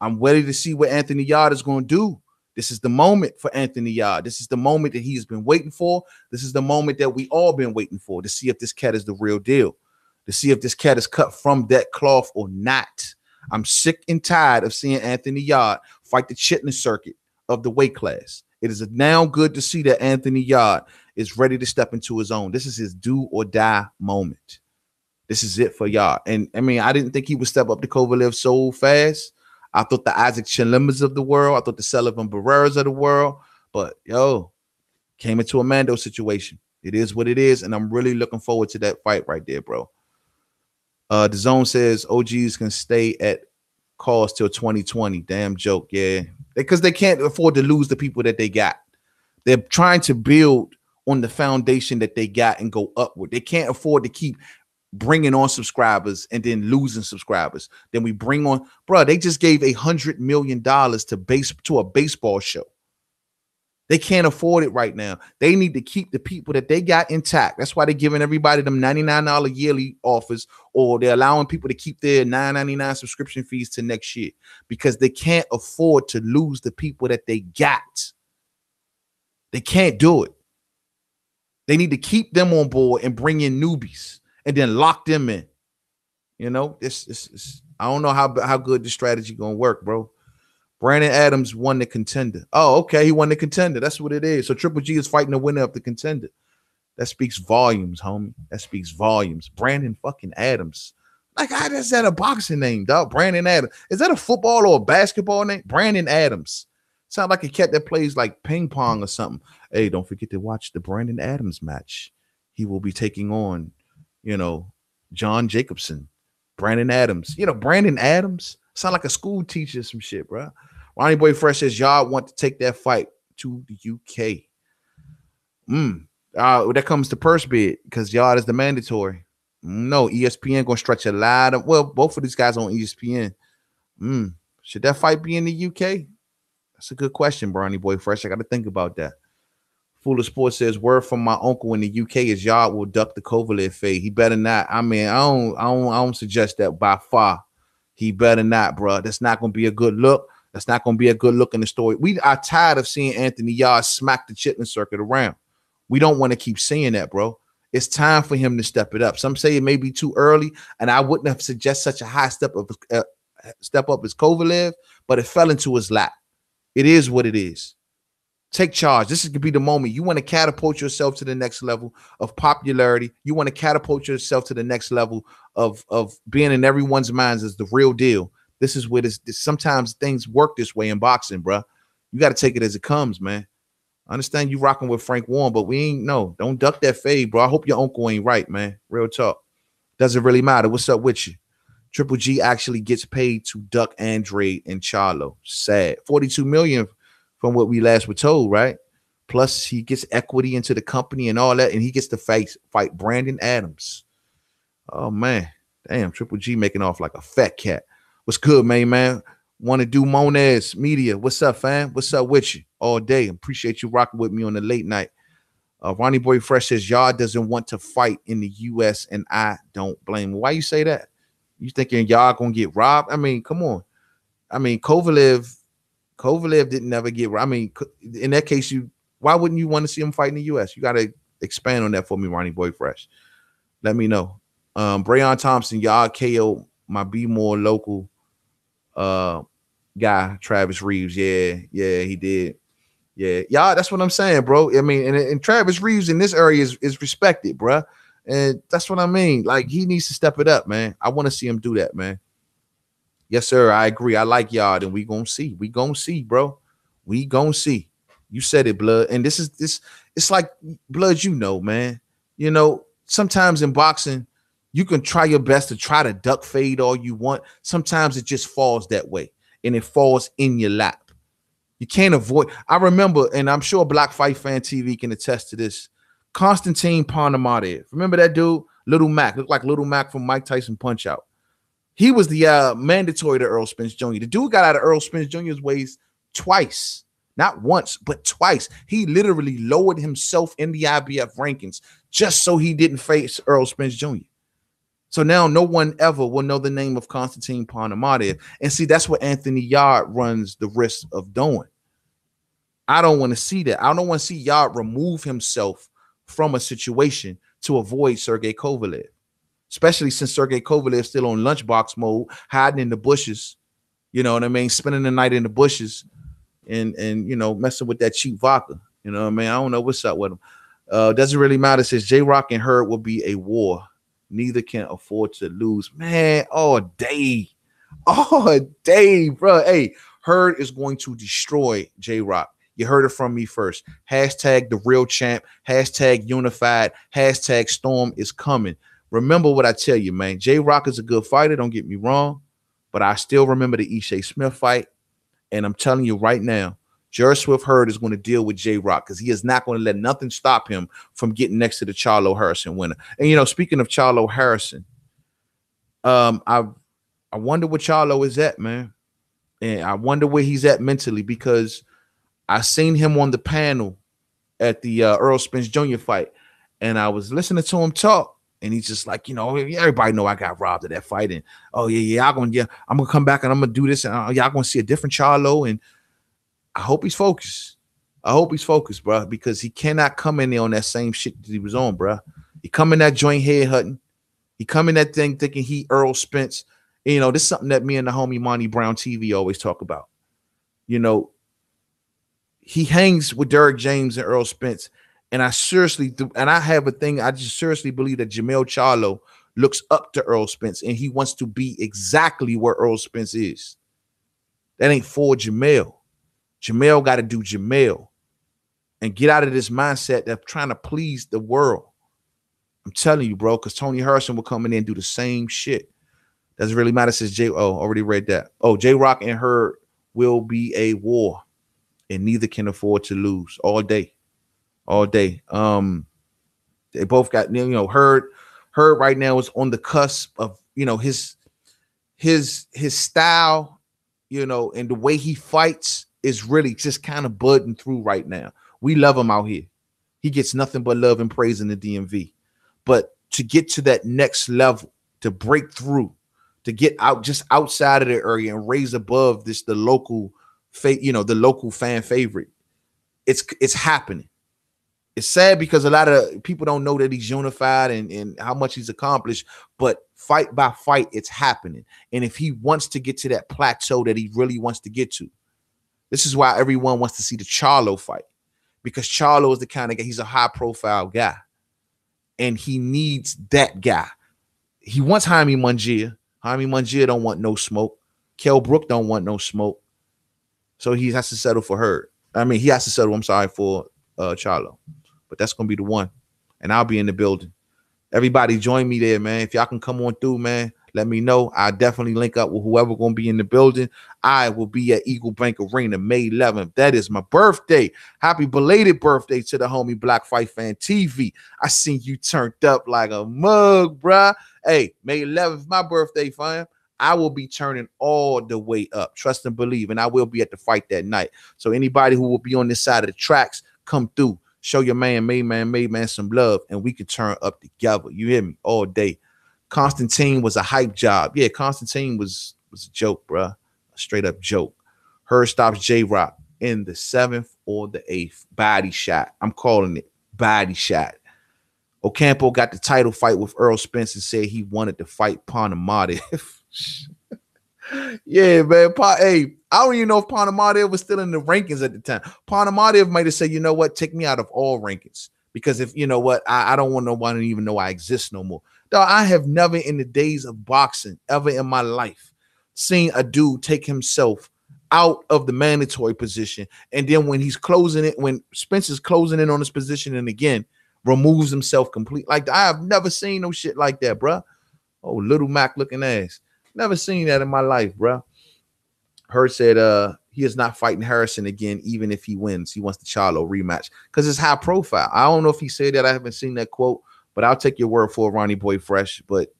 I'm ready to see what Anthony Yard is gonna do. This is the moment for Anthony Yard. This is the moment that he's been waiting for. This is the moment that we all been waiting for to see if this cat is the real deal, to see if this cat is cut from that cloth or not. I'm sick and tired of seeing Anthony Yard fight the Chitlin circuit of the weight class. It is now good to see that Anthony Yard is ready to step into his own. This is his do or die moment. This is it for Yard. And I mean, I didn't think he would step up to Kovalev so fast. I thought the Isaac Chilimas of the world. I thought the Sullivan Barreras of the world. But, yo, came into a Mando situation. It is what it is, and I'm really looking forward to that fight right there, bro. DAZN says OGs can stay at cost till 2020. Damn joke, yeah. Because they can't afford to lose the people that they got. They're trying to build on the foundation that they got and go upward. They can't afford to keep bringing on subscribers and then losing subscribers. Then we bring on, bro, they just gave $100 million to a baseball show. They can't afford it right now. They need to keep the people that they got intact. That's why they're giving everybody them $99 yearly offers, or they're allowing people to keep their $9.99 subscription fees to next year, because they can't afford to lose the people that they got. They can't do it. They need to keep them on board and bring in newbies and then lock them in. You know, this I don't know how good this strategy gonna work, bro. Brandon Adams won the contender. Oh, okay, he won the contender. That's what it is. So Triple G is fighting the winner of the contender. That speaks volumes, homie. That speaks volumes. Brandon fucking Adams. Like, how is that a boxing name, dog? Brandon Adams. Is that a football or a basketball name? Brandon Adams. Sound like a cat that plays like ping pong or something. Hey, don't forget to watch the Brandon Adams match. He will be taking on, you know, John Jacobson. Brandon Adams. You know, Brandon Adams. Sound like a school teacher or some shit, bro. Ronnie Boy Fresh says Yard want to take that fight to the UK. That comes to purse bid, because Yard is the mandatory. No, ESPN gonna stretch a lot of, well, both of these guys on ESPN. Should that fight be in the UK? That's a good question, Ronnie Boy Fresh. I got to think about that. Full of Sports says word from my uncle in the UK is Yard will duck the Kovalev fade. He better not. I mean, I don't suggest that by far. He better not, bro. That's not gonna be a good look. That's not gonna be a good look in the story. We are tired of seeing Anthony Yard smack the chitlin circuit around. We don't want to keep seeing that, bro. It's time for him to step it up. Some say it may be too early, and I wouldn't have suggested such a high step up as Kovalev, but it fell into his lap. It is what it is. Take charge. This could be the moment. You want to catapult yourself to the next level of popularity. You want to catapult yourself to the next level of being in everyone's minds as the real deal. This is where this sometimes things work this way in boxing, bro. You got to take it as it comes, man. I understand you rocking with Frank Warren, but we ain't don't duck that fade, bro. I hope your uncle ain't right, man. Real talk. Doesn't really matter. What's up with you? Triple G actually gets paid to duck Andre and Charlo. Sad. 42 million from what we last were told, right? Plus he gets equity into the company and all that, and he gets to fight Brandon Adams. Oh man, damn, Triple G making off like a fat cat. What's good, man? Want to do Monez Media? What's up, fam? What's up with you? All day. Appreciate you rocking with me on the late night. Ronnie Boy Fresh says Yard doesn't want to fight in the U.S. and I don't blame him. Why you say that? You thinking Yard gonna get robbed? I mean, come on. I mean, Kovalev didn't never get robbed. I mean, in that case, why wouldn't you want to see him fight in the U.S.? You got to expand on that for me, Ronnie Boy Fresh. Let me know. Brayon Thompson, Yard KO my Be More local guy, Travis Reeves. Yeah, he did. Yeah, that's what I'm saying, bro. I mean, and Travis Reeves in this area is respected, bro. And that's what I mean. Like, he needs to step it up, man. I want to see him do that, man. Yes, sir. I agree. I like Yard, and we gonna see. We gonna see, bro. We gonna see. You said it, Blood. And this. It's like, Blood, man. Sometimes in boxing, you can try your best to try to duck fade all you want. Sometimes it just falls that way, and it falls in your lap. You can't avoid. I remember, and I'm sure Black Fight Fan TV can attest to this. Konstantin Ponamarev. Remember that dude? Little Mac. Looked like Little Mac from Mike Tyson Punch-Out. He was the mandatory to Earl Spence Jr. The dude got out of Earl Spence Jr.'s ways twice. Not once, but twice. He literally lowered himself in the IBF rankings just so he didn't face Earl Spence Jr. So now no one ever will know the name of Konstantin Ponamarev. And see, that's what Anthony Yard runs the risk of doing. I don't want to see that. I don't want to see Yard remove himself from a situation to avoid Sergey Kovalev, especially since Sergey Kovalev is still on lunchbox mode, hiding in the bushes, you know what I mean, spending the night in the bushes and messing with that cheap vodka. You know what I mean? I don't know what's up with him. Doesn't really matter. Says J-Rock and Hurd will be a war. Neither can afford to lose. Man, all day, bro. Hey, Hurd is going to destroy J-Rock. You heard it from me first. Hashtag the real champ. Hashtag unified. Hashtag Storm is coming. Remember what I tell you, man. J-Rock is a good fighter. Don't get me wrong. But I still remember the Ishe Smith fight. And I'm telling you right now, Jerry Swift Hurd is going to deal with J-Rock because he is not going to let nothing stop him from getting next to the Charlo Harrison winner. And, speaking of Charlo Harrison, I wonder where Charlo is at, man. And I wonder where he's at mentally, because I seen him on the panel at the Earl Spence Jr. fight, and I was listening to him talk, and he's just like, everybody know I got robbed of that fight, and I'm gonna come back and I'm gonna do this, and y'all gonna see a different Charlo, and I hope he's focused. I hope he's focused, bro, because he cannot come in there on that same shit that he was on, bro. He come in that joint head hunting. He come in that thing thinking he Earl Spence. And, this is something that me and the homie Monty Brown TV always talk about. He hangs with Derek James and Earl Spence. And I seriously do. And I have a thing. I just seriously believe that Jamel Charlo looks up to Earl Spence, and he wants to be exactly where Earl Spence is. That ain't for Jamel. Jamel got to do Jamel and get out of this mindset of trying to please the world. I'm telling you, bro, because Tony Harrison will come in and do the same shit. Doesn't really matter. Says already read that. J-Rock and Hurd will be a war, and neither can afford to lose. All day. They both got, Hurd right now is on the cusp of, his style, and the way he fights is really just kind of budding through right now. We love him out here. He gets nothing but love and praise in the DMV. But to get to that next level, to break through, to get out just outside of the area and raise above this the local the local fan favorite, it's happening. It's sad because a lot of people don't know that he's unified and how much he's accomplished, but fight by fight, it's happening. And if he wants to get to that plateau that he really wants to get to, this is why everyone wants to see the Charlo fight, because Charlo is the kind of guy, he's a high profile guy and he needs that guy. He wants Jaime Munguia. Jaime Munguia don't want no smoke. Kell Brook don't want no smoke. So he has to settle for her. I mean, he has to settle, I'm sorry, for Charlo. But that's going to be the one. And I'll be in the building. Everybody join me there, man. If y'all can come on through, man, let me know. I'll definitely link up with whoever going to be in the building. I will be at Eagle Bank Arena May 11th. That is my birthday. Happy belated birthday to the homie Black Fight Fan TV. I seen you turned up like a mug, bruh. Hey, May 11th, my birthday, fam. I will be turning all the way up. Trust and believe. And I will be at the fight that night. So anybody who will be on this side of the tracks, come through. Show your man, made man some love, and we can turn up together. You hear me? All day. Constantine was a hype job. Yeah, Constantine was a joke, bruh. A straight up joke. Her stops J-Rock in the 7th or the 8th. Body shot. I'm calling it body shot. Ocampo got the title fight with Earl Spence and said he wanted to fight Ponamadev. Yeah, man. Hey, I don't even know if Ponamadev was still in the rankings at the time. Ponamadev might have said, you know what, take me out of all rankings. Because if you know what, I don't want nobody to even know I exist no more. Dog, I have never in the days of boxing, ever in my life, seen a dude take himself out of the mandatory position. And then when he's closing it, when Spencer's closing in on his position and again, removes himself completely. Like, I have never seen no shit like that, bro. Oh, little Mac looking ass. Never seen that in my life, bro. Hurd said he is not fighting Harrison again, even if he wins. He wants the Charlo rematch because it's high profile. I don't know if he said that. I haven't seen that quote, but I'll take your word for it, Ronnie Boy Fresh. But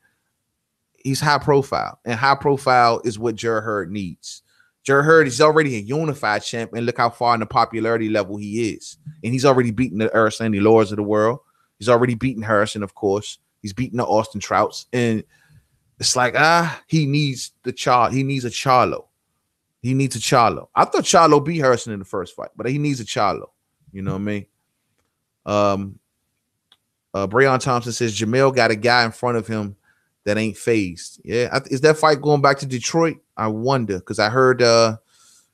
he's high profile, and high profile is what Jarrett Hurd needs. Jarrett Hurd is already a unified champ, and look how far in the popularity level he is. And he's already beaten the Sandy Lords of the world. He's already beaten Harrison, of course. He's beaten the Austin Trouts, and it's like, he needs the He needs a Charlo. He needs a Charlo. I thought Charlo beat Harrison in the first fight, but he needs a Charlo. You know what I mean? Breon Thompson says Jamel got a guy in front of him that ain't phased. Yeah, is that fight going back to Detroit? I wonder, because I heard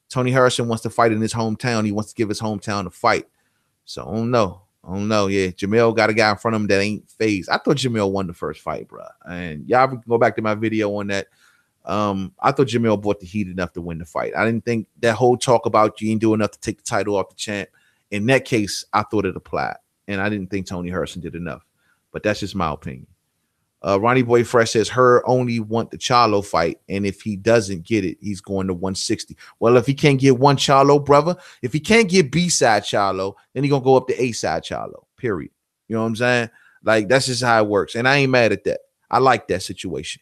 Tony Harrison wants to fight in his hometown. He wants to give his hometown a fight. So I don't know. Yeah, Jamel got a guy in front of him that ain't phased. I thought Jamel won the first fight, bro. And y'all can go back to my video on that. I thought Jamel brought the heat enough to win the fight. I didn't think that whole talk about you ain't doing enough to take the title off the champ. In that case, I thought it applied. And I didn't think Tony Harrison did enough. But that's just my opinion. Ronnie Boy Fresh says her only want the Charlo fight, and if he doesn't get it, he's going to 160. Well, if he can't get one Charlo, brother, if he can't get B-side Charlo, then he's gonna go up to A-side Charlo, period. You know what I'm saying? Like, that's just how it works. And I ain't mad at that. I like that situation.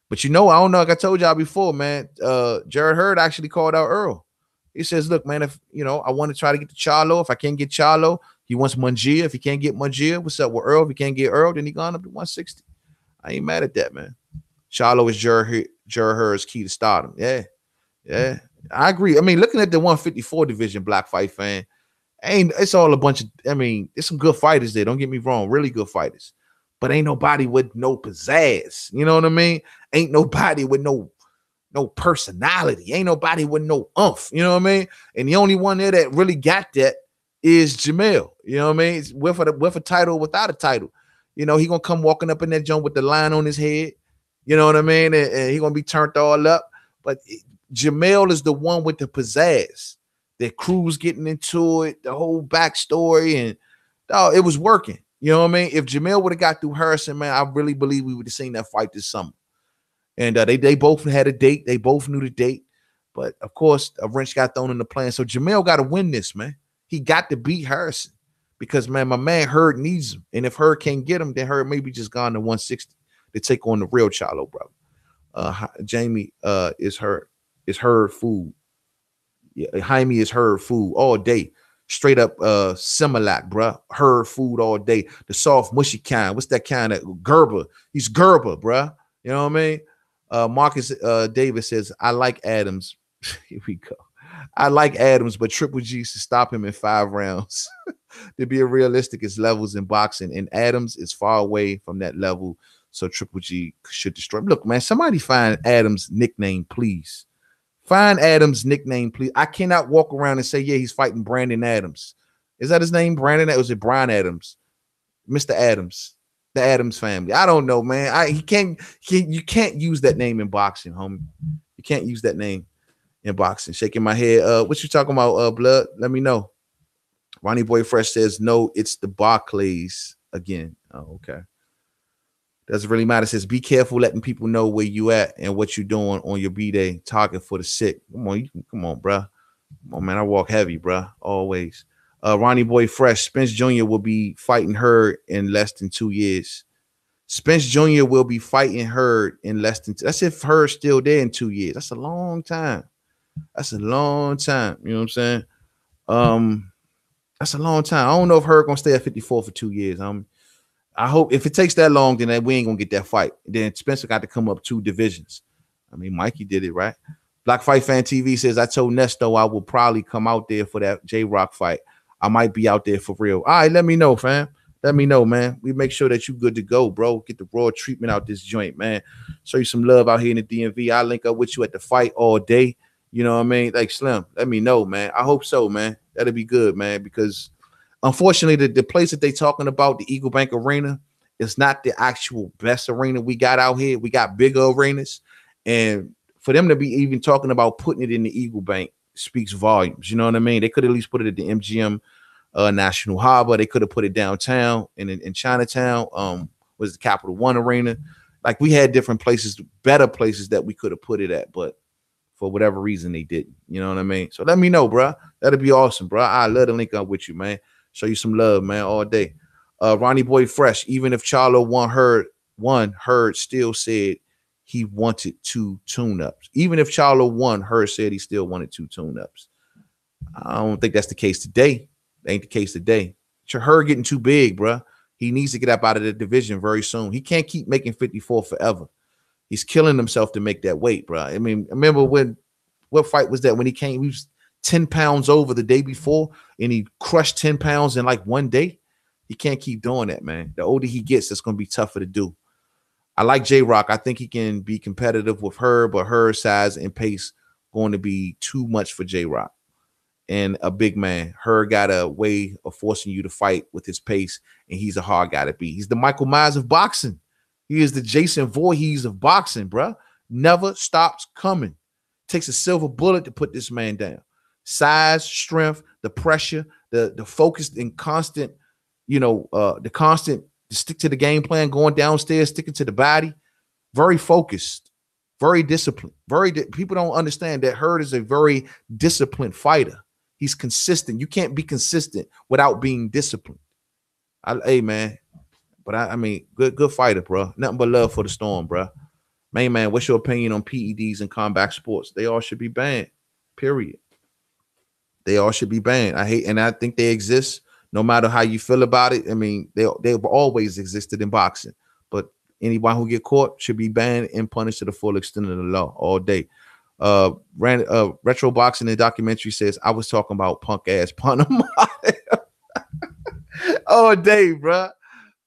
But you know, I don't know, like I told y'all before, man, Jarrett Hurd actually called out Earl. He says, look, man, if you know, I want to try to get the Charlo. If I can't get Charlo, he wants Munguia. If he can't get Munguia, what's up with Earl? If he can't get Earl, then he gone up to 160. I ain't mad at that, man. Charlo is Jarrett Hurd's key to stardom. Yeah. I agree. I mean, looking at the 154 division, Black Fight Fan, it's all a bunch of, I mean, there's some good fighters there. Don't get me wrong, really good fighters. But ain't nobody with no pizzazz. You know what I mean? Ain't nobody with no personality. Ain't nobody with no oomph. You know what I mean? And the only one there that really got that is Jamel. You know what I mean? It's with a title, without a title. You know, he gonna come walking up in that joint with the line on his head. You know what I mean? And he gonna be turned all up. But Jamel is the one with the pizzazz. That Cruz getting into it, the whole backstory, and it was working. You know what I mean? If Jamel would have got through Harrison, man, I really believe we would have seen that fight this summer. And they both had a date. They both knew the date. But of course, a wrench got thrown in the plan. So Jamel got to win this, man. He got to beat Harrison. Because, man, my man Hurd needs him. And if Hurd can't get him, then Hurd maybe just gone to 160 to take on the real Charlo, brother. Jamie is Hurd food. Yeah, Jaime is Hurd food all day. Straight up Similac, bruh. Herd food all day. The soft, mushy kind. What's that kind of Gerber? He's Gerber, bruh. You know what I mean? Marcus Davis says, I like Adams. Here we go. I like Adams, but Triple G should stop him in 5 rounds. To be realistic, his levels in boxing, and Adams is far away from that level. So Triple G should destroy him. Look, man, somebody find Adams' nickname, please. Find Adams' nickname, please. I cannot walk around and say, yeah, he's fighting Brandon Adams. Is that his name, Brandon? Or was it Brian Adams? Mr. Adams, the Adams family. I don't know, man. You can't use that name in boxing, homie. You can't use that name in boxing. Shaking my head. What you talking about, Blood? Let me know. Ronnie Boy Fresh says, no, it's the Barclays again. Oh, okay. Doesn't really matter. It says, be careful letting people know where you at and what you're doing on your B-Day. Target for the sick. Come on, bro. Come on, man. I walk heavy, bro. Always. Ronnie Boy Fresh. Spence Jr. will be fighting Hurd in less than 2 years. Spence Jr. will be fighting Hurd in less than that's if Hurd's still there in 2 years. That's a long time. That's a long time. You know what I'm saying? That's a long time. I don't know if Hurd gonna stay at 54 for 2 years. I hope if it takes that long, then we ain't gonna get that fight. Then Spencer got to come up 2 divisions. I mean, Mikey did it, right? Black Fight Fan TV says, I told Nesto I will probably come out there for that J-Rock fight. I might be out there for real. All right, let me know, fam. Let me know, man. We make sure that you good to go, bro. Get the raw treatment out this joint, man. Show you some love out here in the DMV. I'll link up with you at the fight all day. You know what I mean? Like, Slim, let me know, man. I hope so, man. That'll be good, man, because unfortunately, the place that they talking about, the Eagle Bank Arena, is not the actual best arena we got out here. We got bigger arenas. And for them to be even talking about putting it in the Eagle Bank speaks volumes. You know what I mean? They could at least put it at the MGM National Harbor. They could have put it downtown in Chinatown. Was the Capital One Arena. Like, we had different places, better places that we could have put it at, but for whatever reason they didn't. You know what I mean? So let me know, bro. That'd be awesome, bro. I love to link up with you, man. Show you some love, man, all day. Ronnie Boy Fresh, even if Charlo won, Hurd still said he wanted 2 tune-ups. Even if Charlo won, Hurd said he still wanted 2 tune-ups. I don't think that's the case today. That ain't the case today. Hurd getting too big, bro. He needs to get up out of the division very soon. He can't keep making 54 forever. He's killing himself to make that weight, bro. I mean, remember what fight was that when he came? He was 10 pounds over the day before, and he crushed 10 pounds in like 1 day. He can't keep doing that, man. The older he gets, it's going to be tougher to do. I like J-Rock. I think he can be competitive with her, but her size and pace going to be too much for J-Rock. And a big man. Her got a way of forcing you to fight with his pace, and he's a hard guy to beat. He's the Michael Myers of boxing. He is the Jason Voorhees of boxing, bro. Never stops coming. Takes a silver bullet to put this man down. Size, strength, the pressure, the focused and constant, the constant to stick to the game plan, going downstairs, sticking to the body. Very focused, very disciplined. People don't understand that Hurd is a very disciplined fighter. He's consistent. You can't be consistent without being disciplined. Hey, man. But I mean, good fighter, bro. Nothing but love for the Storm, bro. Man, what's your opinion on PEDs and combat sports? They all should be banned. Period. They all should be banned. I think they exist no matter how you feel about it. I mean, they've always existed in boxing. But anyone who get caught should be banned and punished to the full extent of the law all day. Retro Boxing and Documentary says, I was talking about punk ass Panama. All day, bro.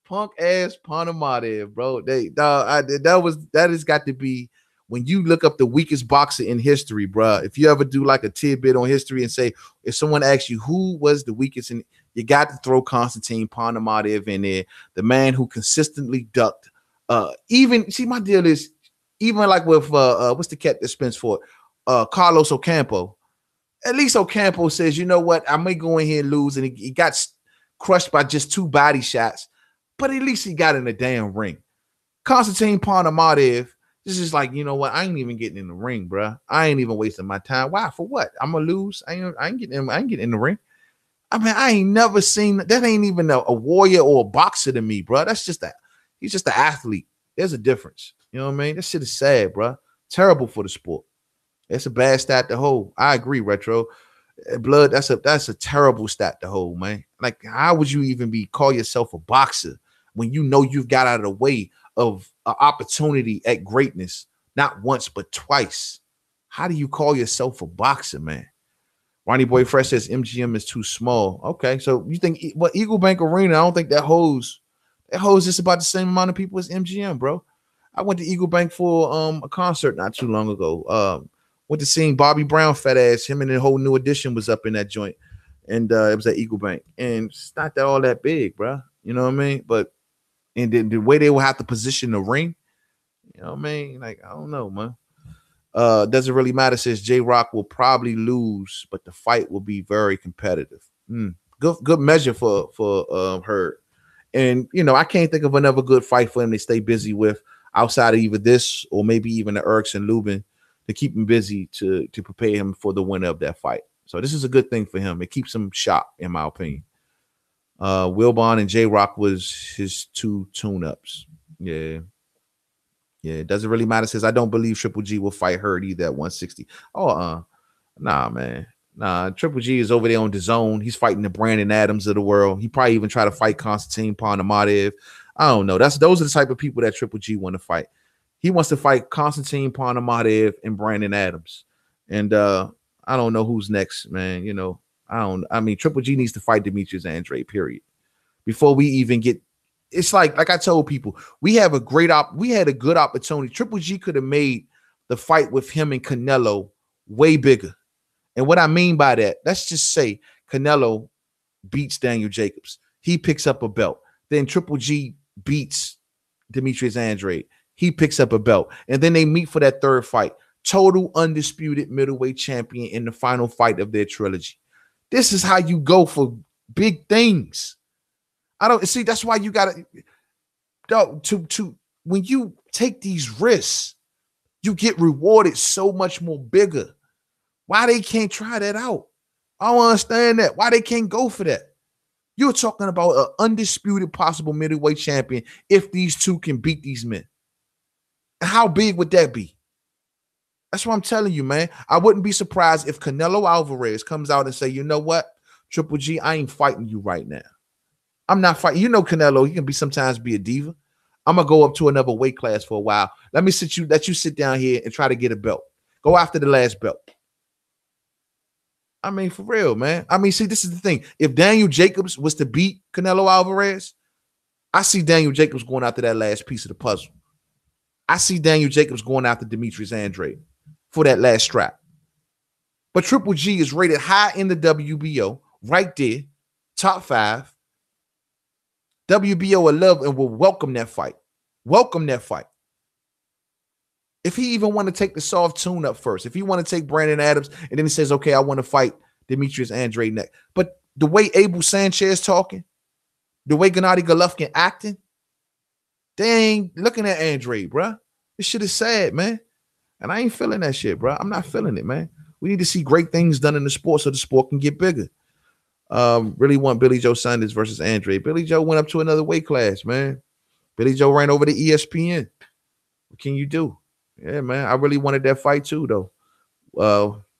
Punk ass Panama there, bro. That has got to be when you look up the weakest boxer in history, bro. If you ever do like a tidbit on history and say, if someone asks you who was the weakest, you got to throw Konstantin Panamarev in there, the man who consistently ducked. My deal is even like with what's the cat that spins for Carlos Ocampo. At least Ocampo says, you know what, I may go in here and lose, and he got crushed by just 2 body shots. But at least he got in the damn ring. Konstantin Panamarev, this is like, you know what? I ain't even getting in the ring, bro. I ain't even wasting my time. Why? For what? I'm gonna lose. I ain't getting in the ring. I mean, I ain't never seen that. Ain't even a warrior or a boxer to me, bro. That's just he's just an athlete. There's a difference. You know what I mean? That shit is sad, bro. Terrible for the sport. It's a bad stat to hold. I agree, Retro. Blood, that's a terrible stat to hold, man. Like, how would you even call yourself a boxer when you know you've got out of the way of an opportunity at greatness, not once but twice? How do you call yourself a boxer, man? Ronnie Boy Fresh says MGM is too small. Okay, so you think Eagle Bank Arena? I don't think that holds just about the same amount of people as MGM, bro. I went to Eagle Bank for a concert not too long ago. Went to seeing Bobby Brown, fat ass. Him and the whole New Edition was up in that joint, and it was at Eagle Bank, and it's not that all that big, bro. You know what I mean? But and the way they will have to position the ring, you know what I mean? Like, I don't know, man. Doesn't really matter. Says J-Rock will probably lose, but the fight will be very competitive. Good measure for Hurd. And you know, I can't think of another good fight for him to stay busy with outside of either this or maybe even the Eriksen Lubin to keep him busy to prepare him for the winner of that fight. So this is a good thing for him. It keeps him sharp, in my opinion. Wilbon and J-Rock was his two tune-ups. Yeah. It doesn't really matter. Says I don't believe Triple G will fight Hurd either at 160. Nah, man. Nah, Triple G is over there on DAZN. He's fighting the Brandon Adams of the world. He probably even try to fight Konstantin Ponamadev. I don't know. Those are the type of people that Triple G want to fight. He wants to fight Konstantin Ponamadev and Brandon Adams. And I don't know who's next, man. You know, I mean, Triple G needs to fight Demetrius Andrade, period. Before we even get, it's like I told people, we had a good opportunity. Triple G could have made the fight with him and Canelo way bigger. And what I mean by that, let's just say Canelo beats Daniel Jacobs. He picks up a belt. Then Triple G beats Demetrius Andrade. He picks up a belt. And then they meet for that third fight. Total undisputed middleweight champion in the final fight of their trilogy. This is how you go for big things. I don't see. That's why you gotta when you take these risks, you get rewarded so much more bigger. Why they can't try that out? I don't understand that. Why they can't go for that? You're talking about an undisputed possible middleweight champion if these two can beat these men. How big would that be? That's what I'm telling you, man. I wouldn't be surprised if Canelo Alvarez comes out and say, you know what, Triple G, I ain't fighting you right now. I'm not fighting. You know, Canelo, he can sometimes be a diva. I'm gonna go up to another weight class for a while. Let you sit down here and try to get a belt. Go after the last belt. I mean, for real, man. I mean, see, this is the thing. If Daniel Jacobs was to beat Canelo Alvarez, I see Daniel Jacobs going after that last piece of the puzzle. I see Daniel Jacobs going after Demetrius Andrade for that last strap. But Triple G is rated high in the WBO, right there, top 5. WBO will love and will welcome that fight. Welcome that fight. If he even want to take the soft tune up first, if he want to take Brandon Adams and then he says, okay, I want to fight Demetrius Andrade next. But the way Abel Sanchez talking, the way Gennady Golovkin acting, they ain't looking at Andrade, bro. This shit is sad, man. And I ain't feeling that shit, bro. I'm not feeling it, man. We need to see great things done in the sport so the sport can get bigger. Really want Billy Joe Saunders versus Andrade. Billy Joe went up to another weight class, man. Billy Joe ran over to ESPN. What can you do? Yeah, man. I really wanted that fight too, though.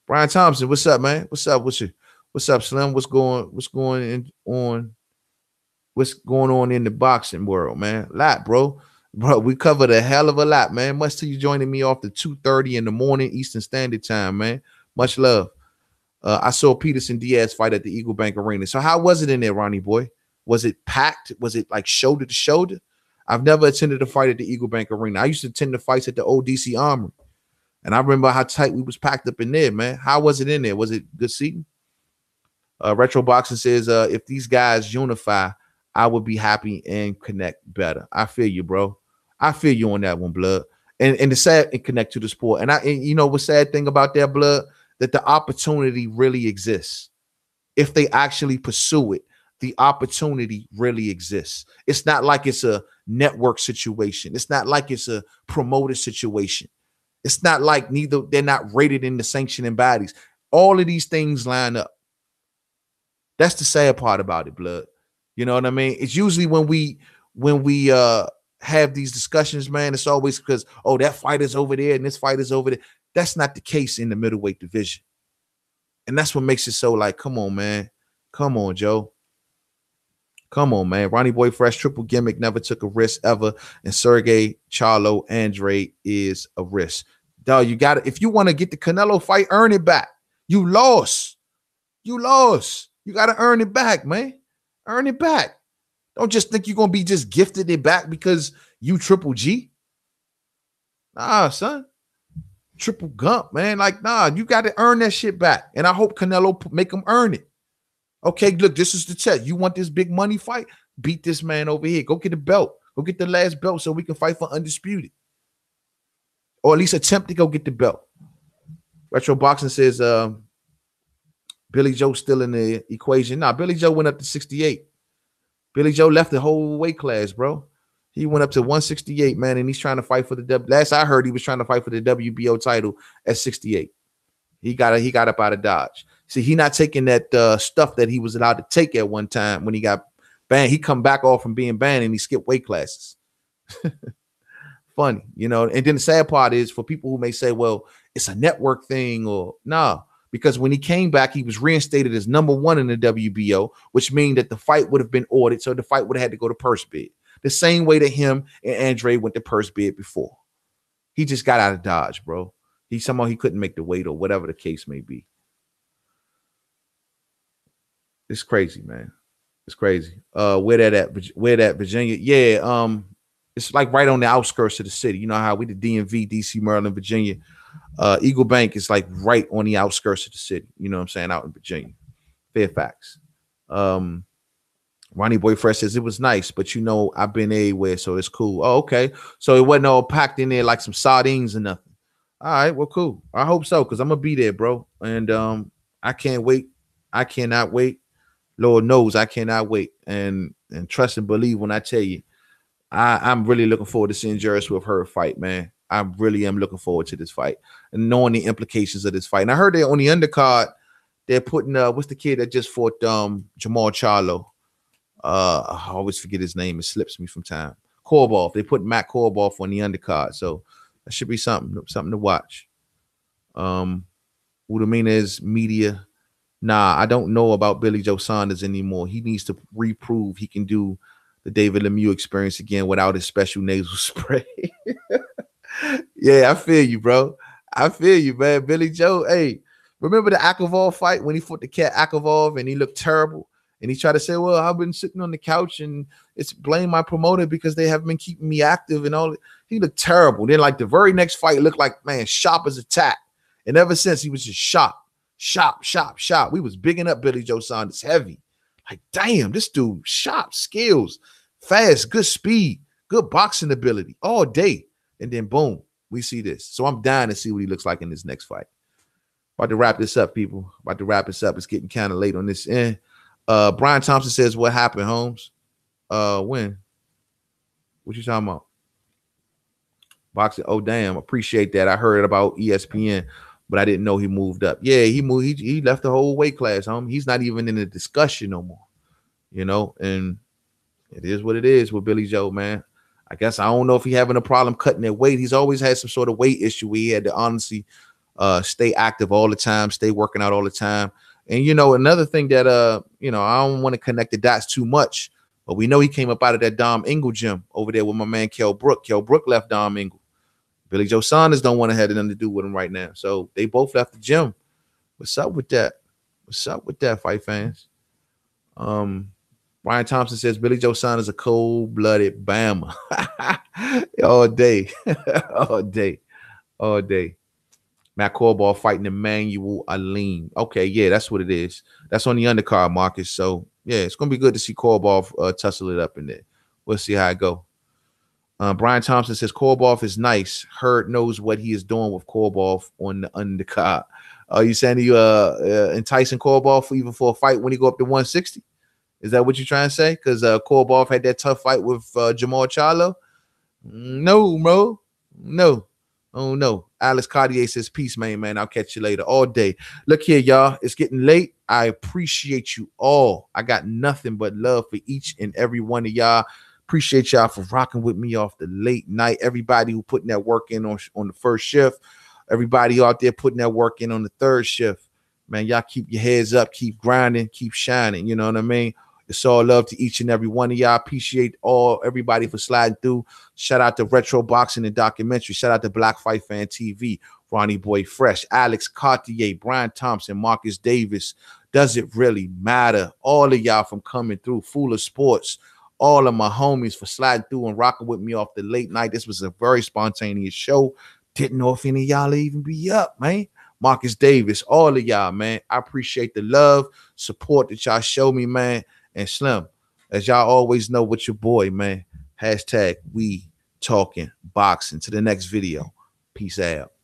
Brian Thompson, what's up, man? What's up with you? What's up, Slim? What's going on in the boxing world, man? A lot, bro. Bro, we covered a hell of a lot, man. Much to you joining me off the 2:30 in the morning Eastern Standard Time, man. Much love. I saw Peterson Diaz fight at the Eagle Bank Arena. So how was it in there, Ronnie boy? Was it packed? Was it like shoulder to shoulder? I've never attended a fight at the Eagle Bank Arena. I used to attend the fights at the old DC Armory. And I remember how tight we was packed up in there, man. How was it in there? Was it good seating? Retro Boxing says, if these guys unify, I would be happy and connect better. I feel you, bro. I feel you on that one, blood. And the sad and connect to the sport. And you know what's sad thing about that, blood? That the opportunity really exists. If they actually pursue it, the opportunity really exists. It's not like it's a network situation. It's not like it's a promoter situation. It's not like they're not rated in the sanctioning bodies. All of these things line up. That's the sad part about it, blood. You know what I mean? It's usually when we have these discussions, man, it's always because, oh, that fight is over there and this fight is over there. That's not the case in the middleweight division. And that's what makes it so like, come on, man. Come on, Joe. Come on, man. Ronnie Boy Fresh, triple gimmick, never took a risk ever. And Sergey Charlo Andre is a risk. Dog, you got it. If you want to get the Canelo fight, earn it back. You lost. You lost. You got to earn it back, man. Earn it back. Don't just think you're going to be just gifted it back because you Triple G. Nah, son. Triple Gump, man. Like, nah, you got to earn that shit back. And I hope Canelo make him earn it. Okay, look, this is the test. You want this big money fight? Beat this man over here. Go get the belt. Go get the last belt so we can fight for undisputed. Or at least attempt to go get the belt. Retro Boxing says Billy Joe still in the equation. Nah, Billy Joe went up to 68. Billy Joe left the whole weight class, bro. He went up to 168, man, and he's trying to fight for the last I heard he was trying to fight for the WBO title at 68. He got up out of Dodge. See, he not taking that stuff that he was allowed to take at one time when he got banned. He come back off from being banned and he skipped weight classes. Funny, you know. And then the sad part is for people who may say, well, it's a network thing or nah, because when he came back, he was reinstated as #1 in the WBO, which means that the fight would have been ordered. So the fight would have had to go to purse bid. The same way that him and Andre went to purse bid before. He just got out of Dodge, bro. Somehow he couldn't make the weight or whatever the case may be. It's crazy, man. It's crazy. Where that at? Virginia? Yeah. It's like right on the outskirts of the city. You know how we the DMV, DC, Maryland, Virginia. Eagle Bank is like right on the outskirts of the city. You know what I'm saying? Out in Virginia. Fairfax. Ronnie Boy Fresh says it was nice, but you know, I've been everywhere, so it's cool. Oh, okay. So it wasn't all packed in there like some sardines or nothing. All right, well, cool. I hope so, because I'm gonna be there, bro. And I can't wait. I cannot wait. Lord knows I cannot wait. And trust and believe when I tell you, I'm really looking forward to seeing Jerry Swift Hurd fight, man. I really am looking forward to this fight and knowing the implications of this fight. And I heard they're on the undercard, they're putting what's the kid that just fought Jamal Charlo? I always forget his name. It slips me from time. Korboff. They put Matt Korboff on the undercard. So that should be something to watch. Udamina's media. Nah, I don't know about Billy Joe Saunders anymore. He needs to reprove he can do the David Lemieux experience again without his special nasal spray. Yeah, I feel you, bro. I feel you, man. Billy Joe, hey, remember the Akovov fight when he fought the cat Akovov and he looked terrible? And he tried to say, well, I've been sitting on the couch and it's blame my promoter because they haven't been keeping me active and all. He looked terrible. Then like the very next fight looked like, man, sharp as a tack. And ever since he was just sharp. We was bigging up Billy Joe Saunders heavy. Like, damn, this dude, sharp skills, fast, good speed, good boxing ability all day. And then boom, we see this. So I'm dying to see what he looks like in this next fight. About to wrap this up, people. About to wrap this up. It's getting kind of late on this end. Brian Thompson says, what happened, Holmes? When? What you talking about? Boxing. Oh, damn. Appreciate that. I heard about ESPN, but I didn't know he moved up. Yeah, he moved. He left the whole weight class, homie. He's not even in the discussion no more. You know, and it is what it is with Billy Joe, man. I guess I don't know if he's having a problem cutting that weight. He's always had some sort of weight issue where he had to honestly stay active all the time, stay working out all the time. And, you know, another thing that, you know, I don't want to connect the dots too much, but we know he came up out of that Dom Ingle gym over there with my man, Kell Brook. Kell Brook left Dom Ingle. Billy Joe Saunders don't want to have nothing to do with him right now. So they both left the gym. What's up with that? What's up with that, fight fans? Brian Thompson says Billy Joe Saunders a cold-blooded Bama. all day. all day. Matt Korboff fighting Emmanuel Aline. Okay, yeah, that's what it is. That's on the undercard, Marcus. So, yeah, it's going to be good to see Korboff tussle it up in there. We'll see how it go. Brian Thompson says Korboff is nice. Hurd knows what he is doing with Korboff on the undercard. Are you saying you enticing Korboff even for a fight when he go up to 160? Is that what you're trying to say? Because Korboff had that tough fight with Jamal Charlo? No, bro. No. Oh, no. Alex Cartier says, peace, man. I'll catch you later all day. Look here, y'all. It's getting late. I appreciate you all. I got nothing but love for each and every one of y'all. Appreciate y'all for rocking with me off the late night. Everybody who putting that work in on the first shift. Everybody out there putting that work in on the third shift. Man, y'all keep your heads up, keep grinding, keep shining. You know what I mean? It's all love to each and every one of y'all. Appreciate everybody for sliding through. Shout out to Retro Boxing and Documentary. Shout out to Black Fight Fan TV, Ronnie Boy Fresh, Alex Cartier, Brian Thompson, Marcus Davis. Does it really matter? All of y'all from coming through. Full of Sports. All of my homies for sliding through and rocking with me off the late night. This was a very spontaneous show. Didn't know if any of y'all even be up, man. Marcus Davis, all of y'all, man. I appreciate the love, support that y'all show me, man. And Slim, as y'all always know, with your boy, man. Hashtag we talking boxing. To the next video. Peace out.